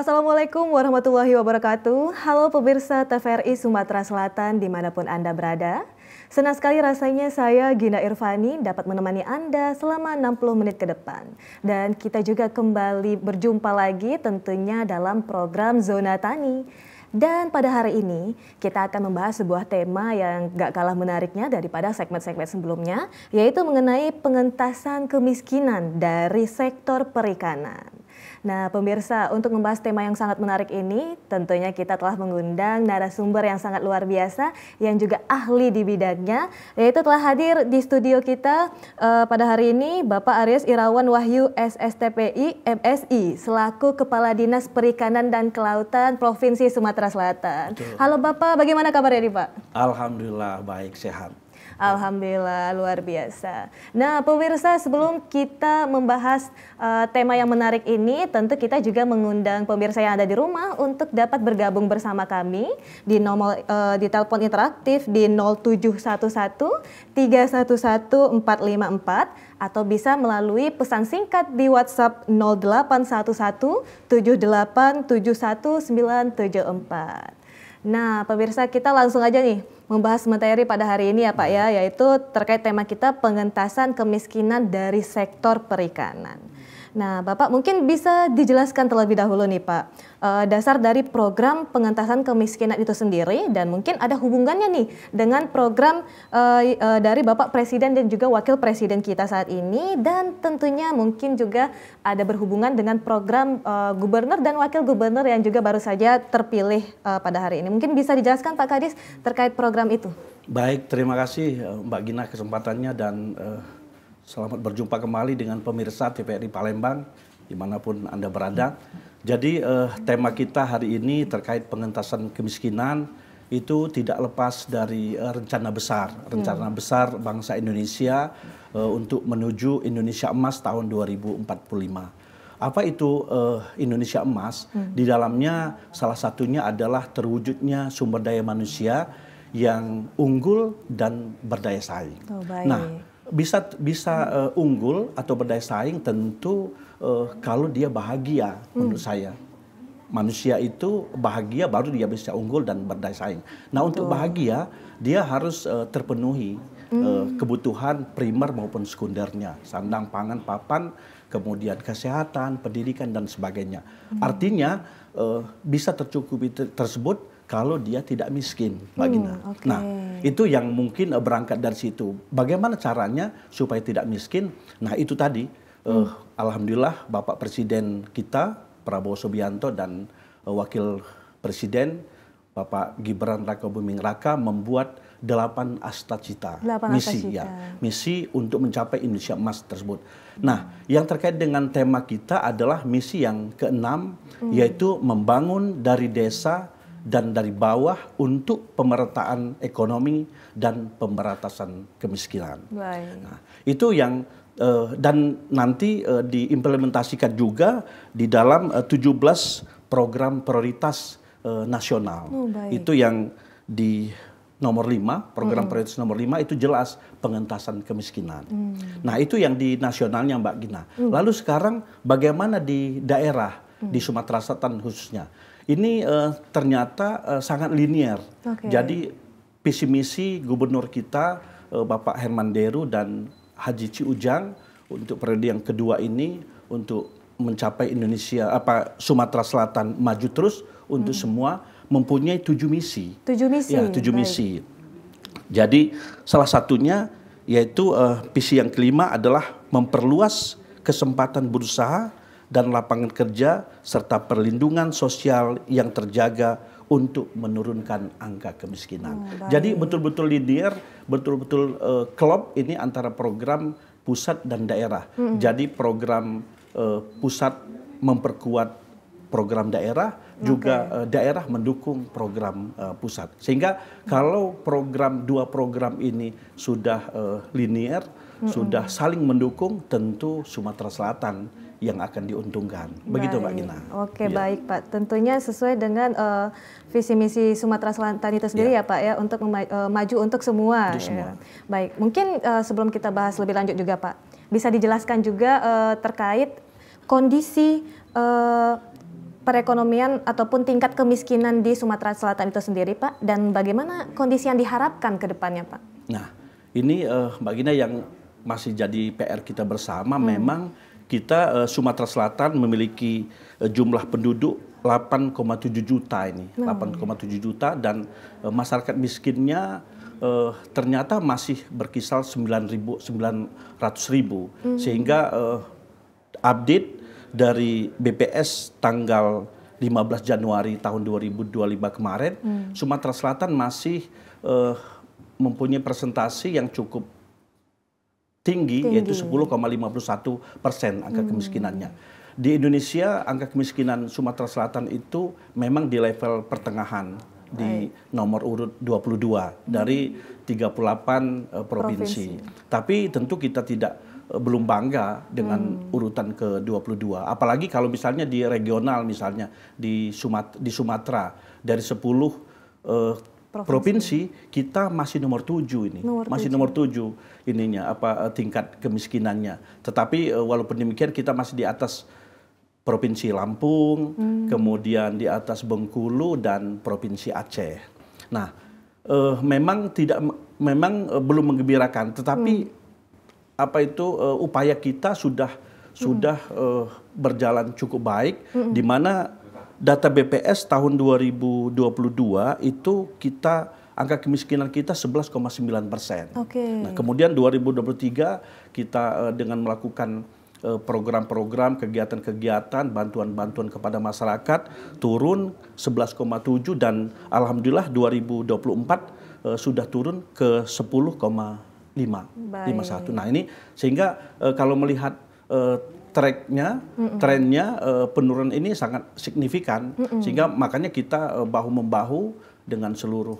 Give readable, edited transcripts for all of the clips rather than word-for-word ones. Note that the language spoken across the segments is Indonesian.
Assalamualaikum warahmatullahi wabarakatuh. Halo pemirsa TVRI Sumatera Selatan dimanapun Anda berada. Senang sekali rasanya saya Gina Irvani dapat menemani Anda selama 60 menit ke depan. Dan kita juga kembali berjumpa lagi tentunya dalam program Zona Tani. Dan pada hari ini kita akan membahas sebuah tema yang gak kalah menariknya daripada segmen-segmen sebelumnya, yaitu mengenai pengentasan kemiskinan dari sektor perikanan. Nah pemirsa, untuk membahas tema yang sangat menarik ini, tentunya kita telah mengundang narasumber yang sangat luar biasa yang juga ahli di bidangnya, yaitu telah hadir di studio kita pada hari ini Bapak Aries Irawan Wahyu SSTPI MSI selaku Kepala Dinas Perikanan dan Kelautan Provinsi Sumatera Selatan. Betul. Halo Bapak, bagaimana kabarnya nih Pak? Alhamdulillah baik, sehat. Alhamdulillah, luar biasa. Nah pemirsa, sebelum kita membahas tema yang menarik ini, tentu kita juga mengundang pemirsa yang ada di rumah untuk dapat bergabung bersama kami di nomor di telepon interaktif di 0711 311 454 atau bisa melalui pesan singkat di WhatsApp 0811 7871 974. Nah pemirsa, kita langsung aja nih membahas materi pada hari ini ya Pak ya, yaitu terkait tema kita pengentasan kemiskinan dari sektor perikanan. Nah Bapak mungkin bisa dijelaskan terlebih dahulu nih Pak, dasar dari program pengentasan kemiskinan itu sendiri dan mungkin ada hubungannya nih dengan program dari Bapak Presiden dan juga Wakil Presiden kita saat ini, dan tentunya mungkin juga ada berhubungan dengan program Gubernur dan Wakil Gubernur yang juga baru saja terpilih pada hari ini. Mungkin bisa dijelaskan Pak Kadis terkait program itu. Baik, terima kasih Mbak Gina kesempatannya dan selamat berjumpa kembali dengan pemirsa TVRI Palembang dimanapun Anda berada. Jadi tema kita hari ini terkait pengentasan kemiskinan itu tidak lepas dari rencana besar bangsa Indonesia untuk menuju Indonesia Emas tahun 2045. Apa itu Indonesia Emas? Di dalamnya salah satunya adalah terwujudnya sumber daya manusia yang unggul dan berdaya saing. Oh, baik. Nah, bisa unggul atau berdaya saing tentu kalau dia bahagia menurut saya. Manusia itu bahagia baru dia bisa unggul dan berdaya saing. Nah, untuk bahagia dia harus terpenuhi kebutuhan primer maupun sekundernya, sandang, pangan, papan, kemudian kesehatan, pendidikan dan sebagainya. Artinya bisa tercukupi tersebut kalau dia tidak miskin, Mbak Gina. Okay. Nah, itu yang mungkin berangkat dari situ. Bagaimana caranya supaya tidak miskin? Nah, itu tadi. Alhamdulillah Bapak Presiden kita, Prabowo Subianto, dan Wakil Presiden, Bapak Gibran Rakabuming Raka membuat 8 astacita, misi untuk mencapai Indonesia Emas tersebut. Nah, yang terkait dengan tema kita adalah misi yang ke-6, yaitu membangun dari desa dan dari bawah untuk pemerataan ekonomi dan pemberantasan kemiskinan. Nah, itu yang dan nanti diimplementasikan juga di dalam 17 program prioritas nasional. Itu yang di nomor 5, program prioritas nomor 5 itu jelas pengentasan kemiskinan. Nah, itu yang di nasionalnya Mbak Gina. Lalu sekarang bagaimana di daerah, di Sumatera Selatan khususnya? Ini ternyata sangat linear. Jadi visi misi gubernur kita Bapak Herman Deru dan Haji Ci Ujang untuk periode yang kedua ini untuk mencapai Sumatera Selatan maju terus untuk semua, mempunyai 7 misi. 7 misi. Ya, 7 misi. Jadi salah satunya yaitu visi yang kelima adalah memperluas kesempatan berusaha dan lapangan kerja serta perlindungan sosial yang terjaga untuk menurunkan angka kemiskinan. Jadi betul-betul linear, betul-betul klop ini antara program pusat dan daerah. Jadi program pusat memperkuat program daerah, juga daerah mendukung program pusat. Sehingga kalau dua program ini sudah linear, sudah saling mendukung, tentu Sumatera Selatan yang akan diuntungkan. Begitu Mbak Gina. Oke, baik Pak. Tentunya sesuai dengan visi misi Sumatera Selatan itu sendiri ya Pak ya, untuk maju untuk semua. Baik, mungkin sebelum kita bahas lebih lanjut juga Pak, bisa dijelaskan juga terkait kondisi perekonomian ataupun tingkat kemiskinan di Sumatera Selatan itu sendiri, Pak? Dan bagaimana kondisi yang diharapkan ke depannya, Pak? Nah, ini Mbak Gina yang masih jadi PR kita bersama. Memang kita Sumatera Selatan memiliki jumlah penduduk 8,7 juta ini, 8,7 juta, dan masyarakat miskinnya ternyata masih berkisar 900.000, sehingga update dari BPS tanggal 15 Januari tahun 2025 kemarin, Sumatera Selatan masih mempunyai presentasi yang cukup tinggi, yaitu 10,51% angka kemiskinannya. Di Indonesia, angka kemiskinan Sumatera Selatan itu memang di level pertengahan, di nomor urut 22 dari 38 provinsi. Tapi tentu kita belum bangga dengan urutan ke-22. Apalagi kalau misalnya di regional, misalnya di Sumatera, dari 10 provinsi kita masih nomor 7 ini. Masih nomor 7 ininya, tingkat kemiskinannya. Tetapi walaupun demikian kita masih di atas Provinsi Lampung, kemudian di atas Bengkulu dan Provinsi Aceh. Nah, memang belum menggembirakan, tetapi upaya kita sudah berjalan cukup baik, di mana data BPS tahun 2022 itu angka kemiskinan kita 11,9%. Nah, kemudian 2023 kita dengan melakukan program-program, kegiatan-kegiatan, bantuan-bantuan kepada masyarakat turun 11,7, dan alhamdulillah 2024 sudah turun ke 10,51. Nah, ini sehingga kalau melihat trennya penurunan ini sangat signifikan, sehingga makanya kita bahu-membahu dengan seluruh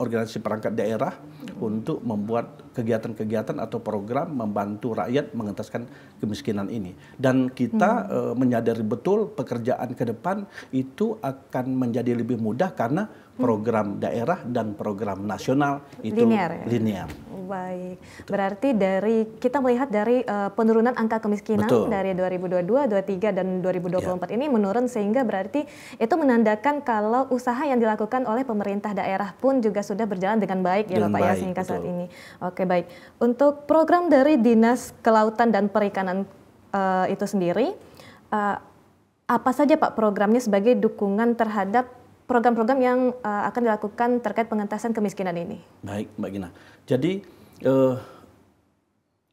organisasi perangkat daerah untuk membuat kegiatan-kegiatan atau program membantu rakyat mengentaskan kemiskinan ini. Dan kita menyadari betul pekerjaan ke depan itu akan menjadi lebih mudah karena program daerah dan program nasional itu linear. Baik, berarti kita melihat dari penurunan angka kemiskinan dari 2022, 2023, dan 2024 ini menurun, sehingga berarti itu menandakan kalau usaha yang dilakukan oleh pemerintah daerah pun juga sudah berjalan dengan baik ya Bapak ya hingga saat ini. Oke, baik. Untuk program dari Dinas Kelautan dan Perikanan itu sendiri, apa saja Pak programnya sebagai dukungan terhadap program-program yang akan dilakukan terkait pengentasan kemiskinan ini? Baik, Mbak Gina. Jadi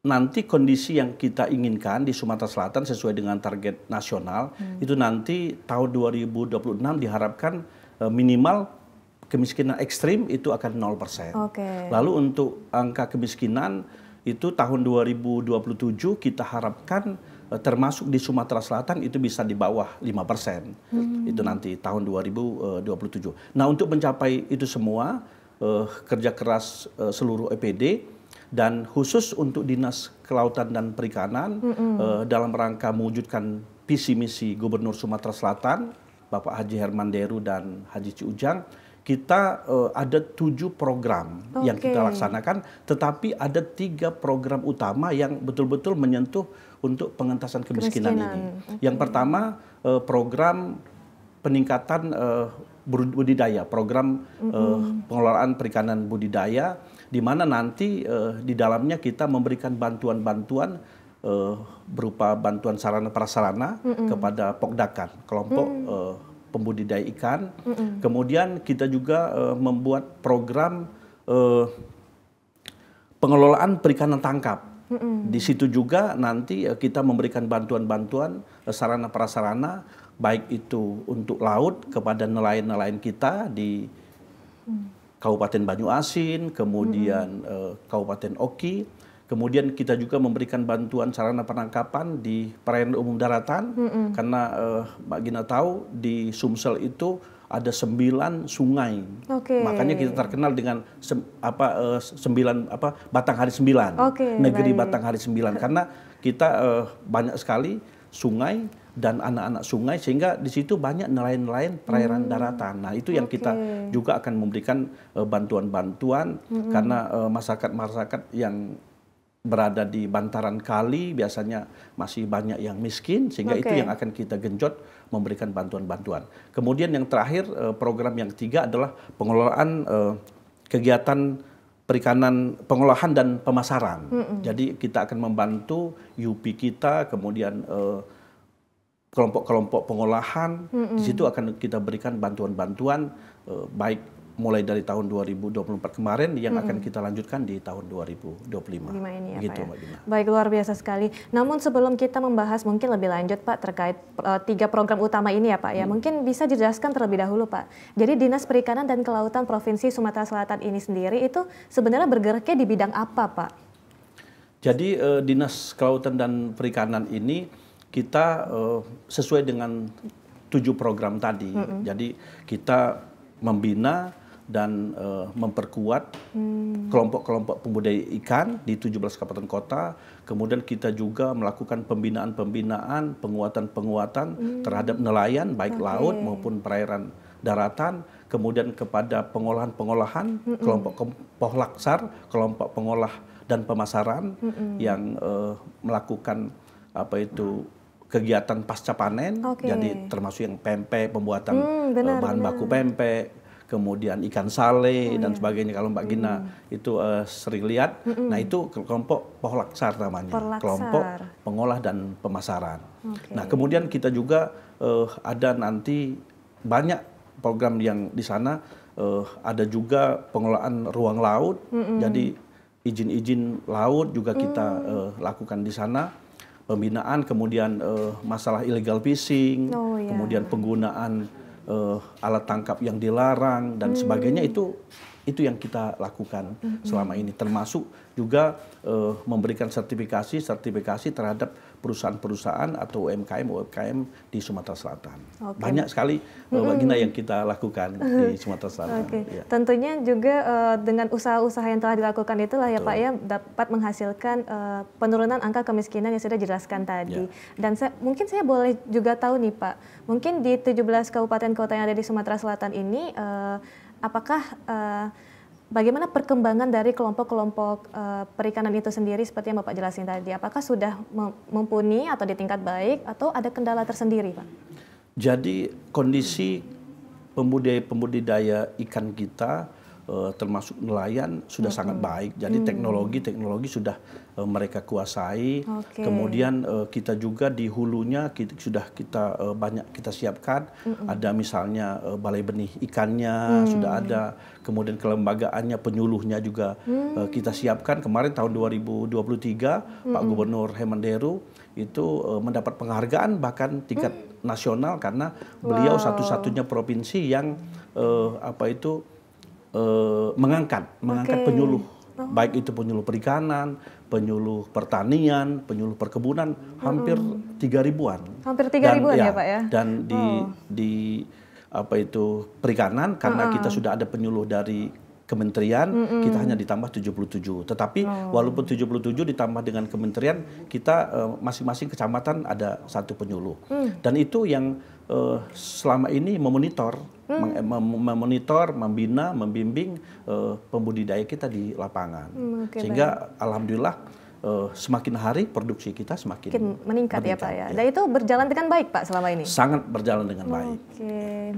nanti kondisi yang kita inginkan di Sumatera Selatan sesuai dengan target nasional itu nanti tahun 2026 diharapkan minimal kemiskinan ekstrim itu akan 0%. Lalu untuk angka kemiskinan itu tahun 2027 kita harapkan termasuk di Sumatera Selatan itu bisa di bawah 5%. Itu nanti tahun 2027. Nah, untuk mencapai itu semua kerja keras seluruh EPD dan khusus untuk Dinas Kelautan dan Perikanan dalam rangka mewujudkan visi misi Gubernur Sumatera Selatan Bapak Haji Herman Deru dan Haji Ci Ujang, kita ada 7 program yang kita laksanakan, tetapi ada 3 program utama yang betul-betul menyentuh untuk pengentasan kemiskinan ini. Yang pertama program peningkatan budidaya, program pengelolaan perikanan budidaya, di mana nanti di dalamnya kita memberikan bantuan-bantuan berupa bantuan sarana prasarana kepada Pokdakan, kelompok pembudidaya ikan. Kemudian kita juga membuat program pengelolaan perikanan tangkap. Di situ juga nanti kita memberikan bantuan-bantuan sarana prasarana, baik itu untuk laut kepada nelayan-nelayan kita di Kabupaten Banyuasin, kemudian Kabupaten Oki, kemudian kita juga memberikan bantuan sarana penangkapan di perairan umum daratan, karena Mbak Gina tahu di Sumsel itu ada 9 sungai, makanya kita terkenal dengan Batanghari 9, negeri Batanghari 9, karena kita banyak sekali sungai dan anak-anak sungai, sehingga di situ banyak nelayan-nelayan perairan daratan. Nah, itu yang kita juga akan memberikan bantuan-bantuan karena masyarakat-masyarakat yang berada di bantaran kali biasanya masih banyak yang miskin, sehingga itu yang akan kita genjot memberikan bantuan-bantuan. Kemudian yang terakhir, program yang ketiga adalah pengelolaan kegiatan perikanan, pengolahan dan pemasaran. Jadi kita akan membantu UP kita, kemudian kelompok-kelompok pengolahan. Di situ akan kita berikan bantuan-bantuan baik mulai dari tahun 2024 kemarin yang akan kita lanjutkan di tahun 2025. Ini ya, gitu, Pak, ya. Baik, luar biasa sekali. Namun sebelum kita membahas mungkin lebih lanjut Pak terkait 3 program utama ini ya Pak ya, mungkin bisa dijelaskan terlebih dahulu Pak. Jadi Dinas Perikanan dan Kelautan Provinsi Sumatera Selatan ini sendiri itu sebenarnya bergeraknya di bidang apa Pak? Jadi Dinas Kelautan dan Perikanan ini kita sesuai dengan 7 program tadi. Jadi kita membina dan memperkuat kelompok-kelompok pembudidaya ikan di 17 kabupaten kota. Kemudian kita juga melakukan pembinaan-pembinaan, penguatan-penguatan terhadap nelayan, baik laut maupun perairan daratan. Kemudian kepada pengolahan-pengolahan, kelompok pohlaksar, kelompok pengolah dan pemasaran yang melakukan kegiatan pasca panen. Jadi termasuk yang pempek, pembuatan bahan baku pempek, kemudian ikan sale dan sebagainya. Kalau Mbak Gina itu sering lihat, nah itu kelompok pohlaksar namanya, kelompok pengolah dan pemasaran. Nah kemudian kita juga ada nanti banyak program yang di sana, ada juga pengelolaan ruang laut, jadi izin-izin laut juga kita lakukan di sana, pembinaan, kemudian masalah illegal fishing, kemudian penggunaan alat tangkap yang dilarang dan sebagainya, itu yang kita lakukan selama ini, termasuk juga memberikan sertifikasi terhadap perusahaan-perusahaan atau UMKM di Sumatera Selatan. Banyak sekali Mbak Gina yang kita lakukan di Sumatera Selatan. Ya. Tentunya juga dengan usaha-usaha yang telah dilakukan itulah ya Pak ya, dapat menghasilkan penurunan angka kemiskinan yang sudah dijelaskan tadi. Dan mungkin saya boleh juga tahu nih Pak, mungkin di 17 kabupaten kota yang ada di Sumatera Selatan ini, apakah bagaimana perkembangan dari kelompok-kelompok perikanan itu sendiri seperti yang Bapak jelasin tadi? Apakah sudah mumpuni atau di tingkat baik atau ada kendala tersendiri, Pak? Jadi kondisi pembudidaya ikan kita termasuk nelayan sudah sangat baik. Jadi teknologi sudah mereka kuasai. Kemudian kita juga di hulunya sudah kita banyak kita siapkan. Ada misalnya balai benih ikannya sudah ada. Kemudian kelembagaannya, penyuluhnya juga kita siapkan. Kemarin tahun 2023 Pak Gubernur Hemanderu itu mendapat penghargaan bahkan tingkat nasional karena beliau satu-satunya provinsi yang mengangkat penyuluh, baik itu penyuluh perikanan, penyuluh pertanian, penyuluh perkebunan, hampir 3.000-an. Hampir 3.000-an ya Pak ya? Dan di perikanan, karena kita sudah ada penyuluh dari kementerian, kita hanya ditambah 77. Tetapi walaupun 77 ditambah dengan kementerian, kita masing-masing kecamatan ada 1 penyuluh. Dan itu yang selama ini memonitor, membina, membimbing pembudidaya kita di lapangan. Sehingga alhamdulillah semakin hari produksi kita semakin meningkat ya Pak ya. Dan itu berjalan dengan baik Pak selama ini? Sangat berjalan dengan baik.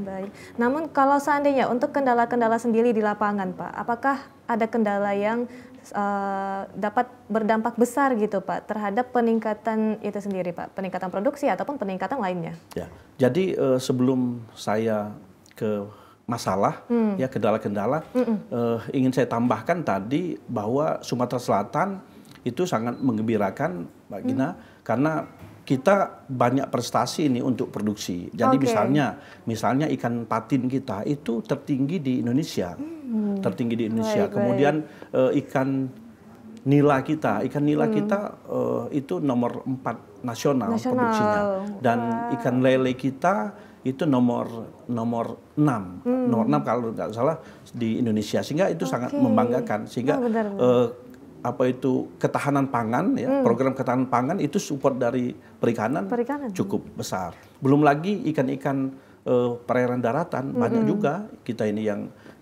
Baik. Namun kalau seandainya untuk kendala-kendala sendiri di lapangan Pak, apakah ada kendala yang dapat berdampak besar gitu Pak terhadap peningkatan itu sendiri Pak, peningkatan produksi ataupun peningkatan lainnya? Ya, jadi sebelum saya ke masalah ya kendala-kendala, ingin saya tambahkan tadi bahwa Sumatera Selatan itu sangat menggembirakan Mbak Gina, karena kita banyak prestasi ini untuk produksi. Jadi misalnya ikan patin kita itu tertinggi di Indonesia, tertinggi di Indonesia. Kemudian ikan nila kita itu nomor 4 nasional produksinya, dan ikan lele kita itu nomor 6 kalau nggak salah di Indonesia, sehingga itu sangat membanggakan. Sehingga ketahanan pangan ya, program ketahanan pangan itu support dari perikanan cukup besar. Belum lagi ikan-ikan perairan daratan banyak juga kita ini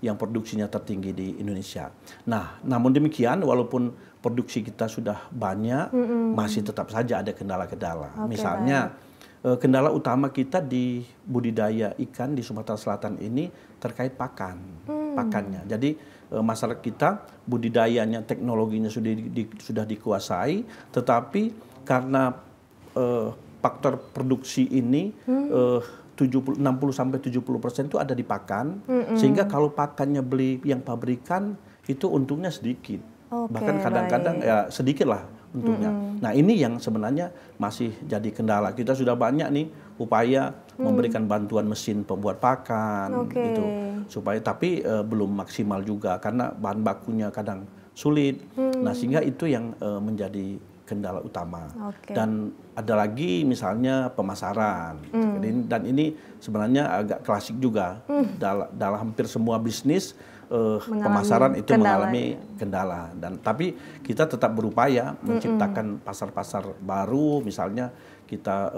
yang produksinya tertinggi di Indonesia. Nah, namun demikian walaupun produksi kita sudah banyak, masih tetap saja ada kendala-kendala. Misalnya kendala utama kita di budidaya ikan di Sumatera Selatan ini terkait pakannya. Jadi masyarakat kita budidayanya, teknologinya sudah dikuasai, tetapi karena faktor produksi ini 60-70% itu ada di pakan, sehingga kalau pakannya beli yang pabrikan itu untungnya sedikit, bahkan kadang-kadang ya sedikit lah untungnya. Nah ini yang sebenarnya masih jadi kendala. Kita sudah banyak nih upaya memberikan bantuan mesin pembuat pakan, gitu, supaya tapi belum maksimal juga karena bahan bakunya kadang sulit. Nah sehingga itu yang menjadi kendala utama. Dan ada lagi misalnya pemasaran. Dan ini sebenarnya agak klasik juga. Dalam hampir semua bisnis pemasaran itu mengalami kendala. Dan tapi kita tetap berupaya menciptakan pasar-pasar baru, misalnya kita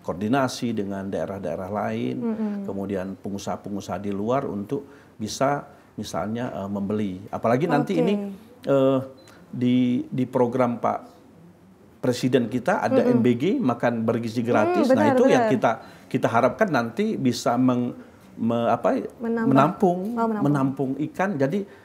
koordinasi dengan daerah-daerah lain, kemudian pengusaha-pengusaha di luar untuk bisa misalnya membeli. Apalagi nanti ini di program Pak Presiden kita ada NBG, makan bergizi gratis. Nah itu yang kita harapkan nanti bisa menampung ikan. Jadi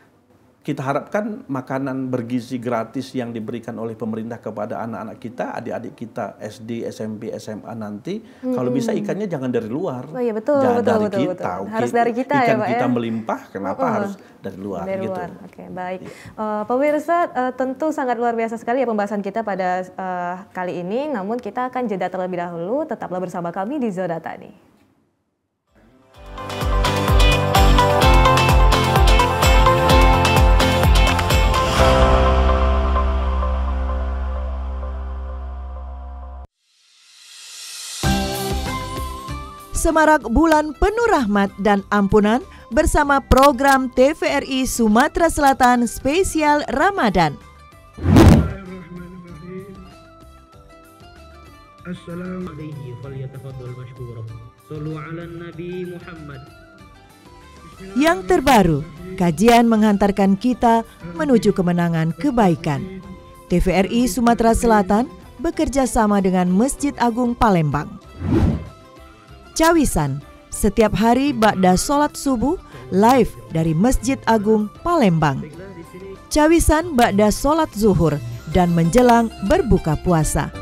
kita harapkan makanan bergizi gratis yang diberikan oleh pemerintah kepada anak-anak kita, adik-adik kita SD, SMP, SMA nanti, kalau bisa ikannya jangan dari luar. Oh iya betul, dari betul, kita. betul. Harus dari kita ikan ya Pak kita ya? melimpah, kenapa harus dari luar? Dari gitu. luar, oke baik. Pemirsa, tentu sangat luar biasa sekali ya pembahasan kita pada kali ini, namun kita akan jeda terlebih dahulu, tetaplah bersama kami di Zona Tani. Semarak bulan penuh rahmat dan ampunan bersama program TVRI Sumatera Selatan spesial Ramadan. Yang terbaru, kajian menghantarkan kita menuju kemenangan kebaikan. TVRI Sumatera Selatan bekerja sama dengan Masjid Agung Palembang. Cawisan, setiap hari ba'da sholat subuh, live dari Masjid Agung Palembang. Cawisan ba'da sholat zuhur dan menjelang berbuka puasa.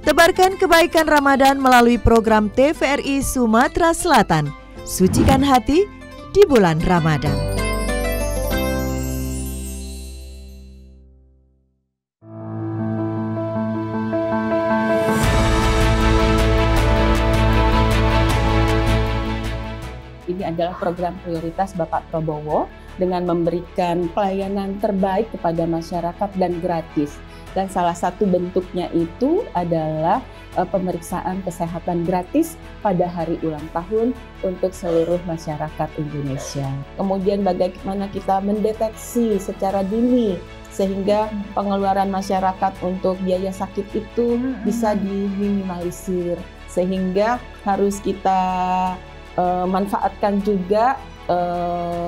Tebarkan kebaikan Ramadan melalui program TVRI Sumatera Selatan. Sucikan hati di bulan Ramadan. Ini adalah program prioritas Bapak Prabowo dengan memberikan pelayanan terbaik kepada masyarakat dan gratis. Dan salah satu bentuknya itu adalah pemeriksaan kesehatan gratis pada hari ulang tahun untuk seluruh masyarakat Indonesia. Kemudian bagaimana kita mendeteksi secara dini sehingga pengeluaran masyarakat untuk biaya sakit itu bisa diminimalisir. Sehingga harus kita manfaatkan juga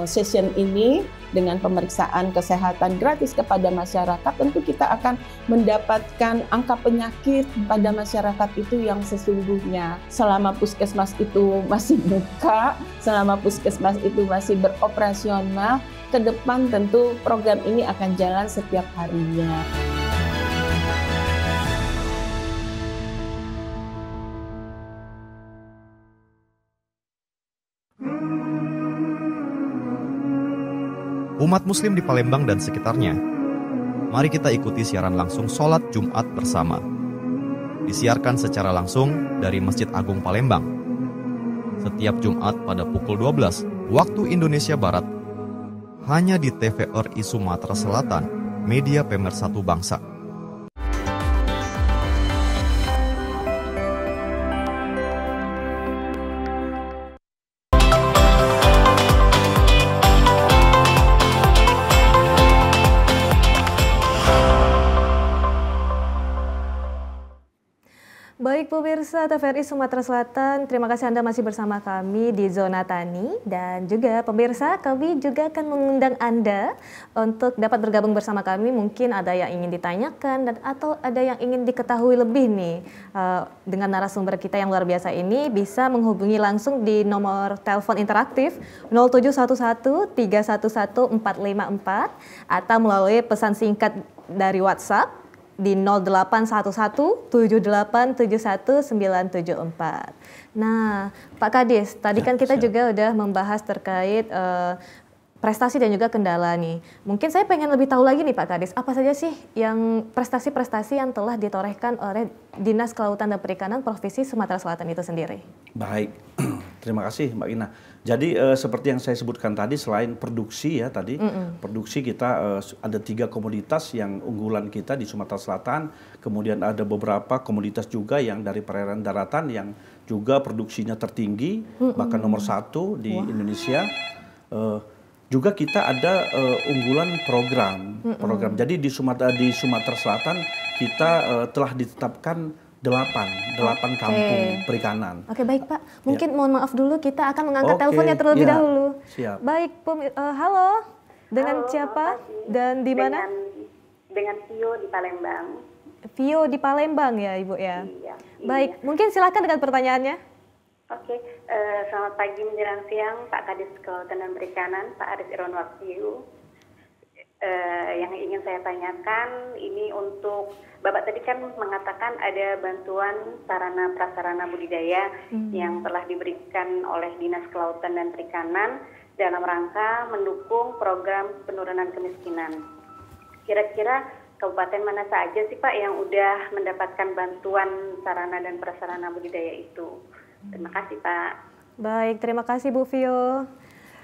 session ini dengan pemeriksaan kesehatan gratis kepada masyarakat. Tentu kita akan mendapatkan angka penyakit pada masyarakat itu yang sesungguhnya. Selama puskesmas itu masih buka, selama puskesmas itu masih beroperasional, ke depan tentu program ini akan jalan setiap harinya. Umat Muslim di Palembang dan sekitarnya, mari kita ikuti siaran langsung sholat Jumat bersama. Disiarkan secara langsung dari Masjid Agung Palembang. Setiap Jumat pada pukul 12 waktu Indonesia Barat, hanya di TVRI Sumatera Selatan, media pemersatu bangsa. Baik pemirsa TVRI Sumatera Selatan, terima kasih Anda masih bersama kami di Zona Tani. Dan juga pemirsa, kami juga akan mengundang Anda untuk dapat bergabung bersama kami. Mungkin ada yang ingin ditanyakan dan atau ada yang ingin diketahui lebih nih dengan narasumber kita yang luar biasa ini, bisa menghubungi langsung di nomor telepon interaktif 0711 311 454 atau melalui pesan singkat dari WhatsApp di 0811 7871 974. Nah, Pak Kadis, tadi kan kita juga udah membahas terkait prestasi dan juga kendala nih. Mungkin saya pengen lebih tahu lagi nih Pak Kadis, apa saja sih yang prestasi-prestasi yang telah ditorehkan oleh Dinas Kelautan dan Perikanan Provinsi Sumatera Selatan itu sendiri? Baik, terima kasih Mbak Ina. Jadi seperti yang saya sebutkan tadi, selain produksi ya tadi, produksi kita ada 3 komoditas yang unggulan kita di Sumatera Selatan. Kemudian ada beberapa komoditas juga yang dari perairan daratan yang juga produksinya tertinggi, bahkan nomor 1 di Indonesia. Juga kita ada unggulan program. Jadi di Sumatera Selatan kita telah ditetapkan 8 kampung perikanan. Oke, baik Pak. Mungkin mohon maaf dulu, kita akan mengangkat teleponnya terlebih dahulu. Siap. Baik, halo. Dengan siapa dan di mana? Dengan Vio di Palembang. Vio di Palembang ya Ibu ya? Iya. Baik, mungkin silakan dengan pertanyaannya. Oke, selamat pagi menjelang siang Pak Kadis Kelautan dan Perikanan, Pak Aris Irwan Waksyu. Yang ingin saya tanyakan ini untuk Bapak tadi kan mengatakan ada bantuan sarana prasarana budidaya yang telah diberikan oleh Dinas Kelautan dan Perikanan dalam rangka mendukung program penurunan kemiskinan. Kira-kira kabupaten mana saja sih Pak yang udah mendapatkan bantuan sarana dan prasarana budidaya itu? Terima kasih Pak. Baik, terima kasih Bu Vio.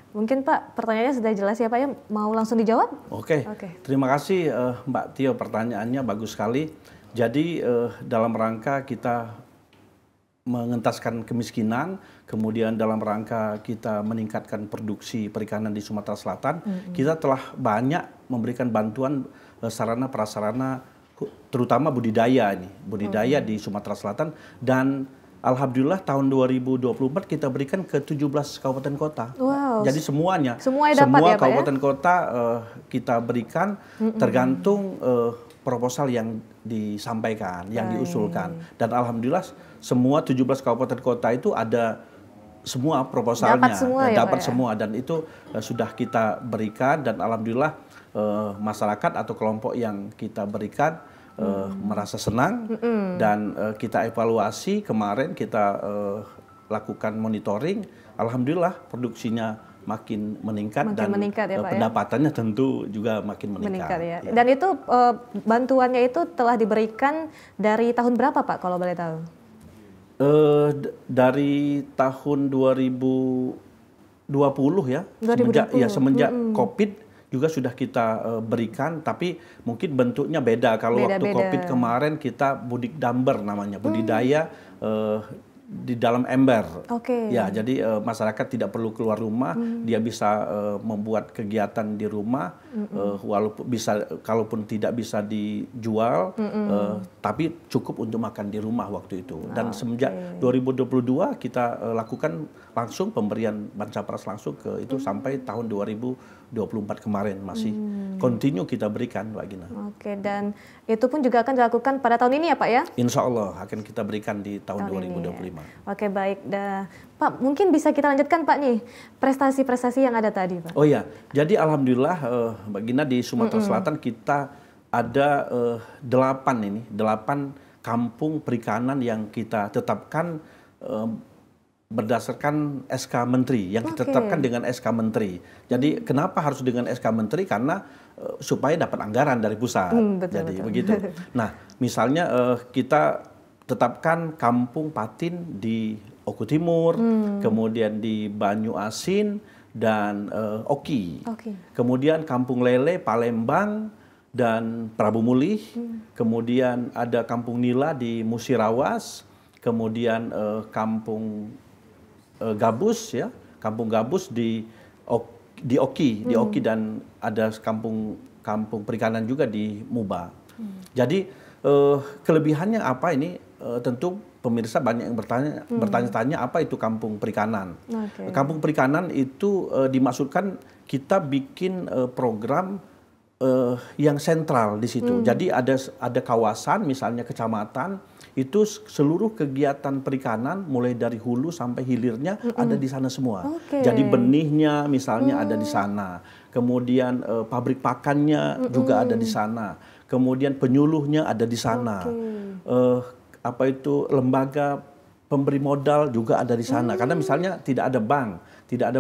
Mungkin Pak, pertanyaannya sudah jelas ya Pak ya, mau langsung dijawab? Oke. Terima kasih Mbak Tio, pertanyaannya bagus sekali. Jadi dalam rangka kita mengentaskan kemiskinan, kemudian dalam rangka kita meningkatkan produksi perikanan di Sumatera Selatan, kita telah banyak memberikan bantuan sarana prasarana, terutama budidaya di Sumatera Selatan. Dan alhamdulillah tahun 2024 kita berikan ke 17 kabupaten kota. Wow. Jadi semua kabupaten kota kita berikan tergantung proposal yang disampaikan, yang diusulkan. Dan alhamdulillah semua 17 kabupaten kota itu ada semua proposalnya, dapat semua dan itu sudah kita berikan dan alhamdulillah masyarakat atau kelompok yang kita berikan merasa senang dan kita evaluasi kemarin, kita lakukan monitoring, alhamdulillah produksinya makin meningkat dan ya, Pak, pendapatannya tentu juga makin meningkat. Ya. Dan itu bantuannya itu telah diberikan dari tahun berapa Pak kalau boleh tahu? Dari tahun 2020 ya, 2020. semenjak COVID juga sudah kita berikan, tapi mungkin bentuknya beda. Kalau waktu COVID kemarin kita budik damber namanya, budidaya di dalam ember. Ya, jadi masyarakat tidak perlu keluar rumah, dia bisa membuat kegiatan di rumah, walaupun kalaupun tidak bisa dijual, tapi cukup untuk makan di rumah waktu itu. Dan semenjak 2022 kita lakukan langsung pemberian bancapras langsung ke itu sampai tahun 2024 kemarin masih continue kita berikan, Mbak Gina. Dan itu pun juga akan dilakukan pada tahun ini ya Pak ya? Insya Allah akan kita berikan di tahun 2025. Baik. Pak, mungkin bisa kita lanjutkan Pak nih, prestasi-prestasi yang ada tadi Pak. Oh ya, jadi alhamdulillah Mbak Gina di Sumatera Selatan kita ada 8 kampung perikanan yang kita tetapkan berdasarkan SK Menteri, yang ditetapkan dengan SK Menteri. Jadi kenapa harus dengan SK Menteri? Karena supaya dapat anggaran dari pusat. Jadi begitu. Nah, misalnya kita tetapkan Kampung Patin di Oku Timur, kemudian di Banyu Asin dan Oki. Kemudian Kampung Lele, Palembang dan Prabu Mulih. Kemudian ada Kampung Nila di Musirawas. Kemudian Kampung Gabus ya, Kampung Gabus di Oki dan ada kampung perikanan juga di Muba. Jadi kelebihannya apa ini? Tentu pemirsa banyak yang bertanya-tanya apa itu kampung perikanan. Kampung perikanan itu dimaksudkan kita bikin program yang sentral di situ. Jadi ada kawasan, misalnya kecamatan, itu seluruh kegiatan perikanan mulai dari hulu sampai hilirnya ada di sana semua. Jadi benihnya misalnya ada di sana. Kemudian pabrik pakannya juga ada di sana. Kemudian penyuluhnya ada di sana. Lembaga pemberi modal juga ada di sana. Karena misalnya tidak ada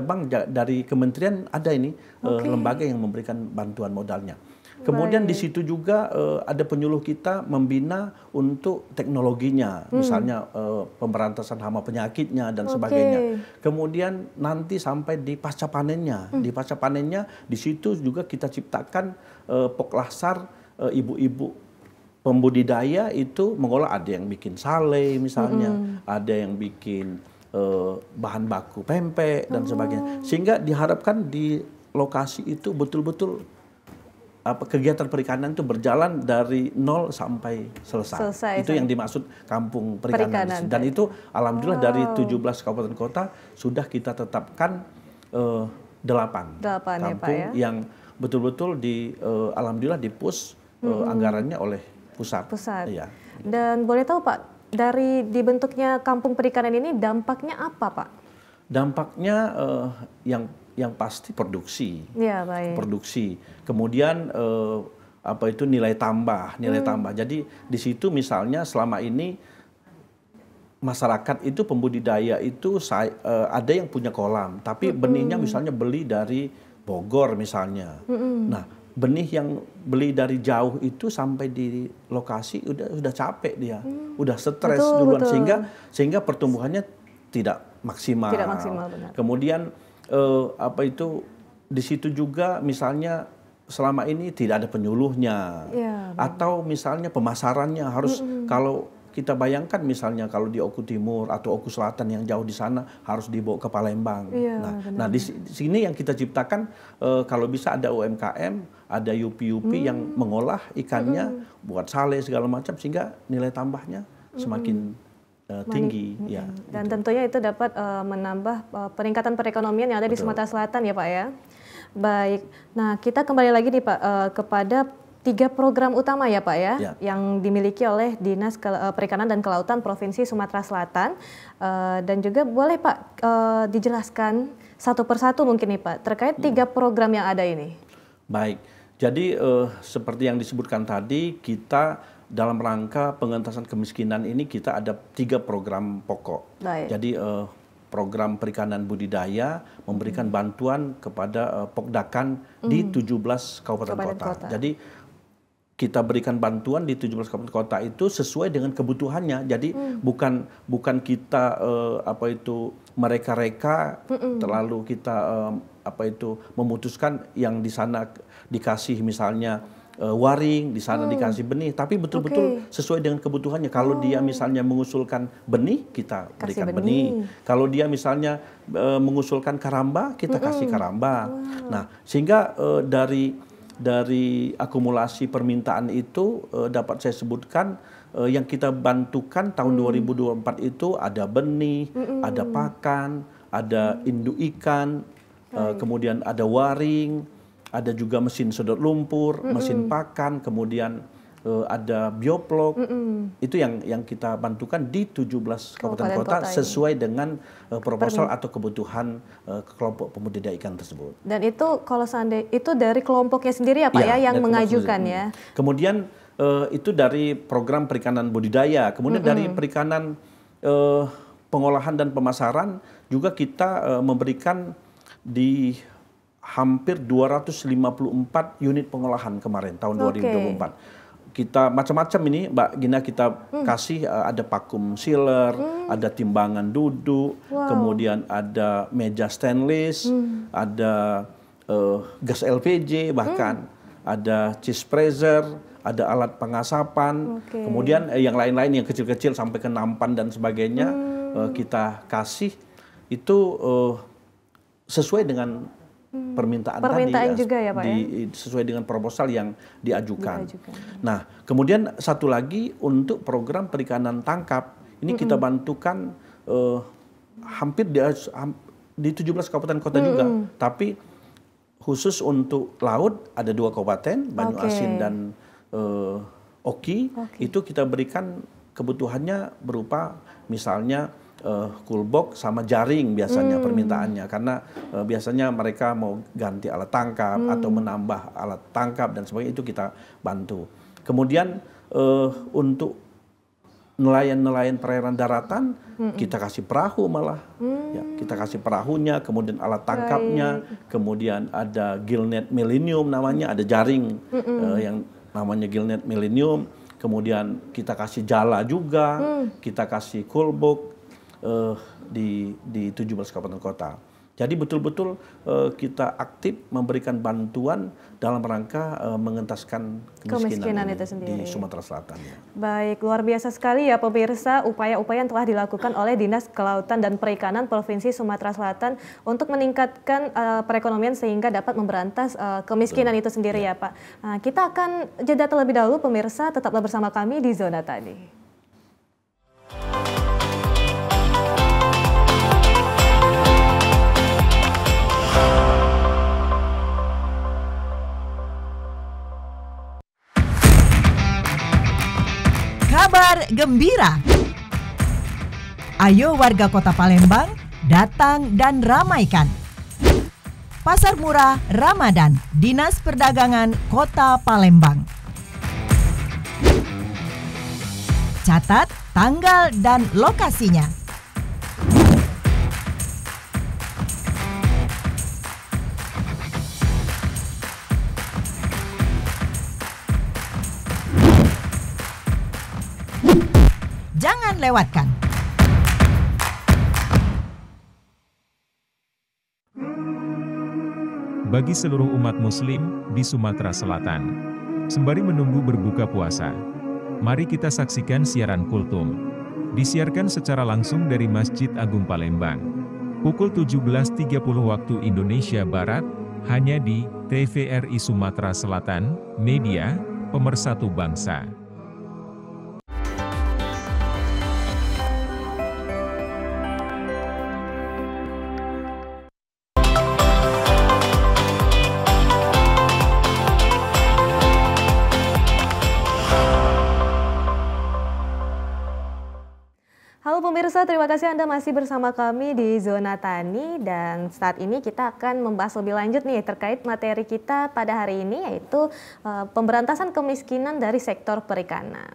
bank dari kementerian ada ini lembaga yang memberikan bantuan modalnya. Kemudian di situ juga ada penyuluh kita membina untuk teknologinya, misalnya pemberantasan hama penyakitnya dan sebagainya. Kemudian nanti sampai di pasca panennya, di situ juga kita ciptakan poklasar ibu-ibu pembudidaya itu mengolah, ada yang bikin sale misalnya, ada yang bikin bahan baku pempek dan sebagainya. Sehingga diharapkan di lokasi itu betul-betul kegiatan perikanan itu berjalan dari nol sampai selesai. Itu yang dimaksud kampung perikanan. Dan itu alhamdulillah dari 17 kabupaten kota sudah kita tetapkan 8 kampung yang betul-betul alhamdulillah di-push anggarannya oleh pusat. Iya. Dan boleh tahu Pak, dari dibentuknya kampung perikanan ini dampaknya apa Pak? Dampaknya yang pasti produksi. Ya, baik. Produksi. Kemudian nilai tambah. Jadi di situ misalnya selama ini masyarakat itu pembudidaya itu ada yang punya kolam, tapi benihnya misalnya beli dari Bogor misalnya. Nah, benih yang beli dari jauh itu sampai di lokasi udah capek dia, udah stres duluan sehingga pertumbuhannya tidak maksimal. Benar. Kemudian di situ juga misalnya selama ini tidak ada penyuluhnya, atau misalnya pemasarannya harus kalau kita bayangkan misalnya kalau di Oku Timur atau Oku Selatan yang jauh di sana harus dibawa ke Palembang. Nah di sini yang kita ciptakan kalau bisa ada UMKM, ada UPI yang mengolah ikannya, buat sale segala macam sehingga nilai tambahnya semakin tinggi. Dan tentunya itu dapat menambah peningkatan perekonomian yang ada di Sumatera Selatan ya Pak ya. Baik, nah kita kembali lagi nih Pak kepada 3 program utama ya Pak ya, yang dimiliki oleh Dinas Perikanan dan Kelautan Provinsi Sumatera Selatan. Dan juga boleh Pak dijelaskan satu persatu mungkin nih Pak terkait 3 program yang ada ini. Baik, jadi seperti yang disebutkan tadi, kita dalam rangka pengentasan kemiskinan ini kita ada 3 program pokok. Baik. Jadi program perikanan budidaya memberikan bantuan kepada Pokdakan di 17 kabupaten kota. Jadi kita berikan bantuan di 17 kabupaten kota itu sesuai dengan kebutuhannya. Jadi bukan kita mereka-reka terlalu kita memutuskan yang di sana dikasih misalnya waring, di sana dikasih benih, tapi betul-betul sesuai dengan kebutuhannya. Kalau dia misalnya mengusulkan benih, kita berikan benih. Kalau dia misalnya mengusulkan karamba, kita kasih karamba. Nah, sehingga dari akumulasi permintaan itu dapat saya sebutkan yang kita bantukan tahun 2024 itu ada benih, ada pakan, ada induk ikan, kemudian ada waring, ada juga mesin sedot lumpur, mesin pakan, kemudian ada bioplog. Itu yang kita bantukan di 17 kabupaten kota sesuai dengan proposal atau kebutuhan kelompok pembudidaya ikan tersebut. Dan itu kalau seandainya itu dari kelompoknya sendiri ya Pak ya yang mengajukan ya. Kemudian itu dari program perikanan budidaya, kemudian dari perikanan pengolahan dan pemasaran juga kita memberikan di hampir 254 unit pengolahan kemarin tahun 2024. Kita macam-macam ini Mbak Gina kita kasih ada vacuum sealer, ada timbangan duduk, kemudian ada meja stainless, ada gas LPG bahkan, ada cheese pressure, ada alat pengasapan, kemudian yang lain-lain yang kecil-kecil sampai ke nampan dan sebagainya kita kasih itu sesuai dengan permintaan tadi juga ya Pak sesuai dengan proposal yang diajukan. Nah, kemudian satu lagi untuk program perikanan tangkap ini kita bantukan hampir di 17 kabupaten kota juga, tapi khusus untuk laut ada 2 kabupaten, Banyuasin dan Oki, itu kita berikan kebutuhannya berupa misalnya kulbok sama jaring biasanya permintaannya, karena biasanya mereka mau ganti alat tangkap atau menambah alat tangkap dan sebagainya, itu kita bantu. Kemudian untuk nelayan-nelayan perairan daratan kita kasih perahu malah, ya, kita kasih perahunya, kemudian alat tangkapnya, kemudian ada gillnet millennium namanya, ada jaring yang namanya gillnet millennium, kemudian kita kasih jala juga, kita kasih kulbok di 17 kabupaten kota. Jadi betul-betul kita aktif memberikan bantuan dalam rangka mengentaskan kemiskinan itu sendiri di Sumatera Selatan. Ya. Baik, luar biasa sekali ya pemirsa upaya-upaya yang telah dilakukan oleh Dinas Kelautan dan Perikanan Provinsi Sumatera Selatan untuk meningkatkan perekonomian sehingga dapat memberantas kemiskinan itu sendiri ya Pak. Nah, kita akan jeda terlebih dahulu pemirsa, tetaplah bersama kami di Zona Tani. Kabar gembira. Ayo warga Kota Palembang datang dan ramaikan Pasar Murah Ramadan Dinas Perdagangan Kota Palembang. Catat tanggal dan lokasinya. Jangan lewatkan. Bagi seluruh umat muslim di Sumatera Selatan, sembari menunggu berbuka puasa, mari kita saksikan siaran Kultum. Disiarkan secara langsung dari Masjid Agung Palembang. Pukul 17.30 waktu Indonesia Barat, hanya di TVRI Sumatera Selatan, Media Pemersatu Bangsa. Halo pemirsa, terima kasih Anda masih bersama kami di Zona Tani dan saat ini kita akan membahas lebih lanjut nih terkait materi kita pada hari ini yaitu pemberantasan kemiskinan dari sektor perikanan.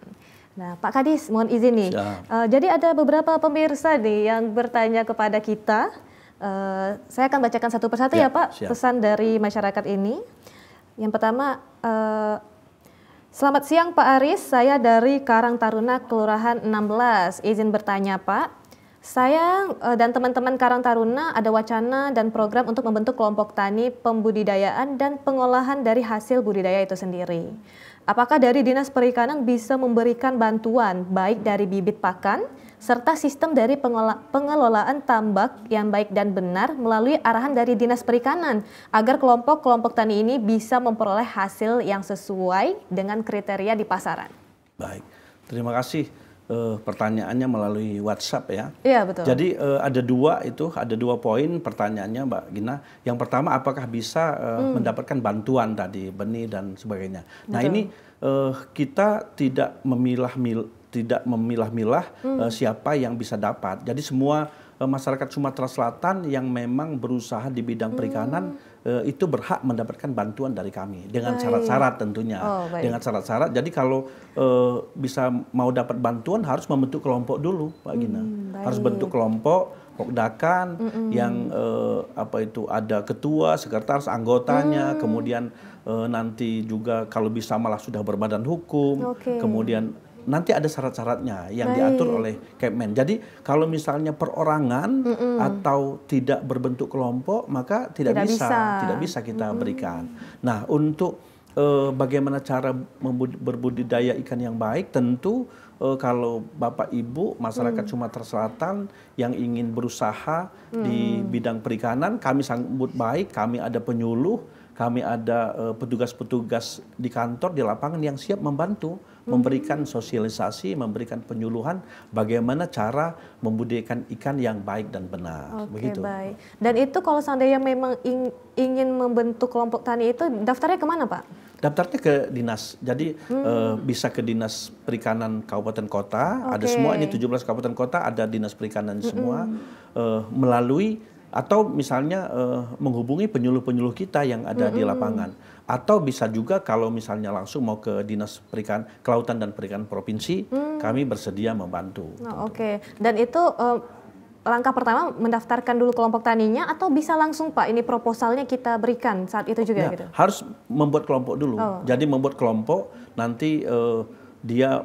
Nah Pak Kadis, mohon izin nih, jadi ada beberapa pemirsa nih yang bertanya kepada kita, saya akan bacakan satu persatu ya Pak, pesan dari masyarakat ini. Yang pertama, selamat siang Pak Aris, saya dari Karang Taruna, Kelurahan 16. Izin bertanya Pak, saya dan teman-teman Karang Taruna ada wacana dan program untuk membentuk kelompok tani pembudidayaan dan pengolahan dari hasil budidaya itu sendiri. Apakah dari Dinas Perikanan bisa memberikan bantuan baik dari bibit pakan, serta sistem dari pengelolaan tambak yang baik dan benar melalui arahan dari Dinas Perikanan agar kelompok-kelompok tani ini bisa memperoleh hasil yang sesuai dengan kriteria di pasaran. Baik, terima kasih pertanyaannya melalui WhatsApp ya. Iya betul. Jadi ada dua poin pertanyaannya Mbak Gina. Yang pertama, apakah bisa mendapatkan bantuan tadi benih dan sebagainya. Nah ini kita tidak memilah-milah siapa yang bisa dapat. Jadi semua masyarakat Sumatera Selatan yang memang berusaha di bidang perikanan itu berhak mendapatkan bantuan dari kami dengan syarat-syarat tentunya. Dengan syarat-syarat. Jadi kalau bisa mau dapat bantuan harus membentuk kelompok dulu, Pak Gina. Harus bentuk kelompok, pokdakan yang ada ketua, sekretaris, anggotanya, kemudian nanti juga kalau bisa malah sudah berbadan hukum, kemudian nanti ada syarat-syaratnya yang diatur oleh Kemmen. Jadi kalau misalnya perorangan atau tidak berbentuk kelompok, maka tidak bisa kita berikan. Nah, untuk bagaimana cara berbudidaya ikan yang baik, tentu kalau Bapak Ibu masyarakat Sumatera Selatan yang ingin berusaha di bidang perikanan, kami sambut baik, kami ada penyuluh, kami ada petugas-petugas di kantor, di lapangan yang siap membantu memberikan sosialisasi, memberikan penyuluhan bagaimana cara membudidayakan ikan yang baik dan benar. Oke, Begitu. baik. Dan itu kalau seandainya memang ingin membentuk kelompok tani itu daftarnya kemana, Pak? Daftarnya ke dinas, jadi bisa ke dinas perikanan kabupaten kota, ada Oke. semua ini 17 kabupaten kota ada dinas perikanan semua, melalui atau misalnya menghubungi penyuluh-penyuluh kita yang ada di lapangan, atau bisa juga kalau misalnya langsung mau ke dinas perikanan kelautan dan perikanan provinsi, kami bersedia membantu. Nah, oke. Dan itu langkah pertama mendaftarkan dulu kelompok taninya atau bisa langsung Pak ini proposalnya kita berikan saat itu juga Ya, gitu? harus membuat kelompok dulu. Oh. Jadi membuat kelompok nanti dia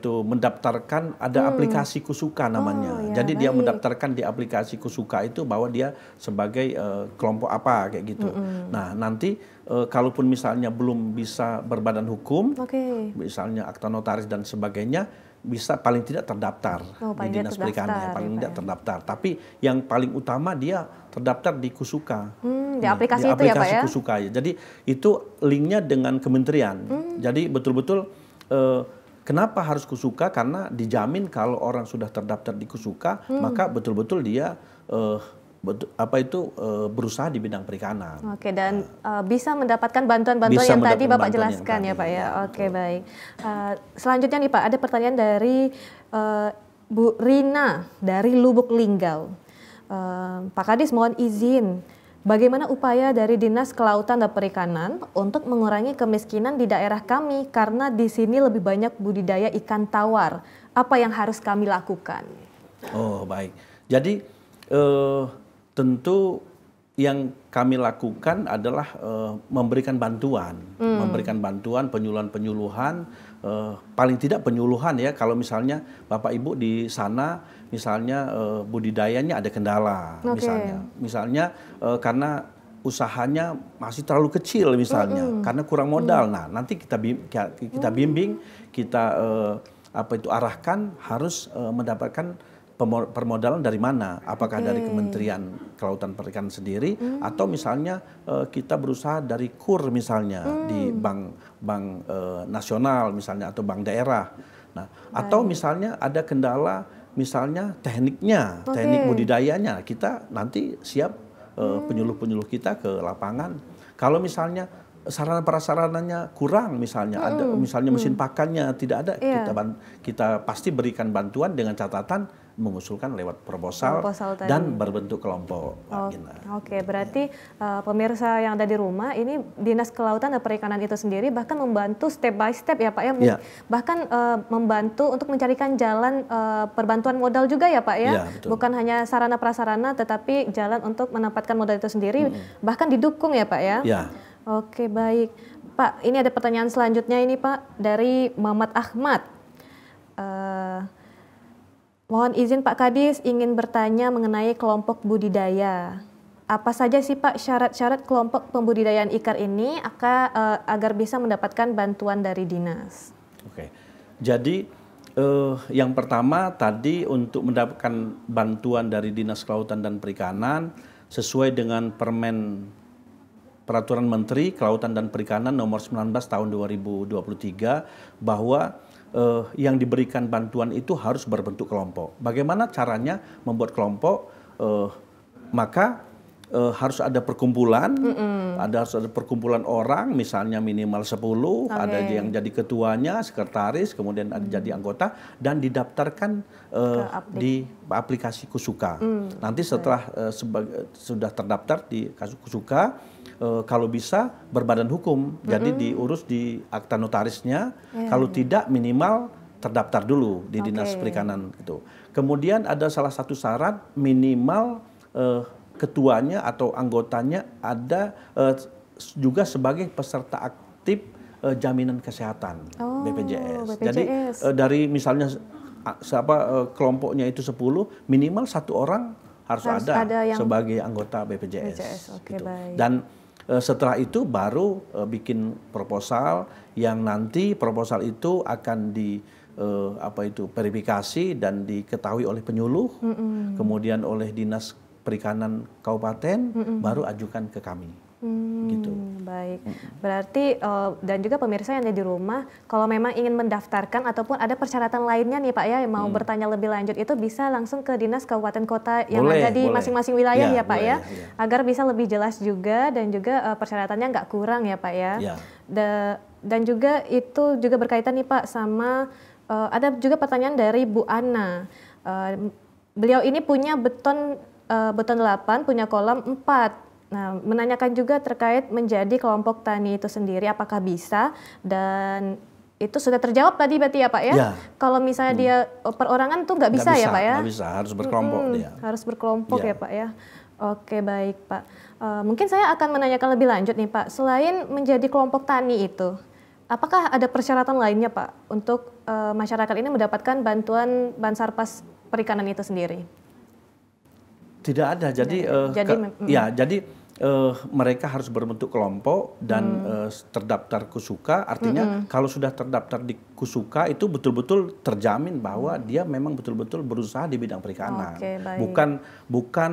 mendaftarkan ada aplikasi Kusuka namanya. Oh, ya, Jadi dia baik. mendaftarkan di aplikasi Kusuka itu bahwa dia sebagai kelompok apa kayak gitu. Nah, nanti kalaupun misalnya belum bisa berbadan hukum, Oke. misalnya akta notaris dan sebagainya, bisa paling tidak terdaftar Oh, di paling dinas tidak perikanan, terdaftar, paling ya, tidak Pak, ya. terdaftar. Tapi yang paling utama dia terdaftar di Kusuka. Di aplikasi Di itu ya Pak aplikasi ya? Kusuka ya. Jadi itu linknya dengan kementerian. Jadi betul-betul kenapa harus Kusuka? Karena dijamin kalau orang sudah terdaftar di Kusuka, maka betul-betul dia berusaha di bidang perikanan. Oke, dan bisa mendapatkan bantuan-bantuan Bisa yang tadi mendapatkan Bapak bantuan yang jelaskan ya tadi, Pak ya. ya, Oke, betul. baik. Selanjutnya nih Pak, ada pertanyaan dari Bu Rina dari Lubuk Linggau. Pak Kadis mohon izin, bagaimana upaya dari Dinas Kelautan dan Perikanan untuk mengurangi kemiskinan di daerah kami karena di sini lebih banyak budidaya ikan tawar. Apa yang harus kami lakukan? Oh, baik. Jadi tentu yang kami lakukan adalah memberikan bantuan, penyuluhan-penyuluhan, paling tidak penyuluhan ya. Kalau misalnya Bapak Ibu di sana, misalnya budidayanya ada kendala, misalnya karena usahanya masih terlalu kecil misalnya, karena kurang modal. Nah, nanti kita bimbing, kita arahkan harus mendapatkan permodalan dari mana? Apakah dari Kementerian Kelautan Perikanan sendiri atau misalnya kita berusaha dari KUR misalnya di bank nasional misalnya atau bank daerah. Nah, atau misalnya ada kendala misalnya tekniknya, teknik budidayanya, kita nanti siap penyuluh-penyuluh kita ke lapangan. Kalau misalnya sarana prasarananya kurang misalnya ada misalnya mesin pakannya tidak ada, kita pasti berikan bantuan dengan catatan mengusulkan lewat proposal dan berbentuk kelompok. Oke, berarti pemirsa yang ada di rumah ini Dinas Kelautan dan Perikanan itu sendiri bahkan membantu step by step ya Pak ya, bahkan membantu untuk mencarikan jalan perbantuan modal juga ya Pak ya, bukan hanya sarana prasarana tetapi jalan untuk menempatkan modal itu sendiri bahkan didukung ya Pak ya. Oke, baik Pak, ini ada pertanyaan selanjutnya ini Pak dari Muhammad Ahmad. Mohon izin Pak Kadis ingin bertanya mengenai kelompok budidaya. Apa saja sih Pak syarat-syarat kelompok pembudidayaan ikan ini agar bisa mendapatkan bantuan dari dinas? Oke, jadi yang pertama tadi untuk mendapatkan bantuan dari Dinas Kelautan dan Perikanan sesuai dengan Peraturan Menteri Kelautan dan Perikanan nomor 19 tahun 2023 bahwa yang diberikan bantuan itu harus berbentuk kelompok. Bagaimana caranya membuat kelompok? Maka harus ada perkumpulan, harus ada perkumpulan orang, misalnya minimal 10, ada yang jadi ketuanya, sekretaris, kemudian ada jadi anggota, dan didaftarkan di aplikasi Kusuka. Nanti setelah sudah terdaftar di Kusuka, kalau bisa berbadan hukum, jadi diurus di akta notarisnya. Kalau tidak minimal terdaftar dulu di Dinas Perikanan itu. Kemudian ada salah satu syarat minimal ketuanya atau anggotanya ada juga sebagai peserta aktif jaminan kesehatan BPJS. Jadi dari misalnya kelompoknya itu 10, minimal 1 orang harus ada yang sebagai anggota BPJS. Gitu. Dan setelah itu baru bikin proposal yang nanti proposal itu akan verifikasi dan diketahui oleh penyuluh, kemudian oleh Dinas Perikanan Kabupaten, baru ajukan ke kami. Gitu. Baik, berarti dan juga pemirsa yang ada di rumah, kalau memang ingin mendaftarkan ataupun ada persyaratan lainnya nih Pak ya, yang mau bertanya lebih lanjut itu bisa langsung ke Dinas Kabupaten Kota yang ada di masing-masing wilayah ya Pak ya, agar bisa lebih jelas juga dan juga persyaratannya nggak kurang ya Pak ya. Dan juga itu juga berkaitan nih Pak sama ada juga pertanyaan dari Bu Ana. Beliau ini punya beton 8, punya kolam 4. Nah, menanyakan juga terkait menjadi kelompok tani itu sendiri, apakah bisa? Dan itu sudah terjawab tadi berarti ya Pak ya? Kalau misalnya dia perorangan tuh nggak bisa ya Pak ya? Nggak bisa, harus berkelompok dia. Harus berkelompok ya Pak ya? Oke, baik Pak. Mungkin saya akan menanyakan lebih lanjut nih Pak. Selain menjadi kelompok tani itu, apakah ada persyaratan lainnya Pak untuk masyarakat ini mendapatkan bantuan Bansarpas perikanan itu sendiri? Tidak ada. Jadi mereka harus berbentuk kelompok dan terdaftar KUSUKA. Artinya kalau sudah terdaftar di KUSUKA itu betul-betul terjamin bahwa dia memang betul-betul berusaha di bidang perikanan. Bukan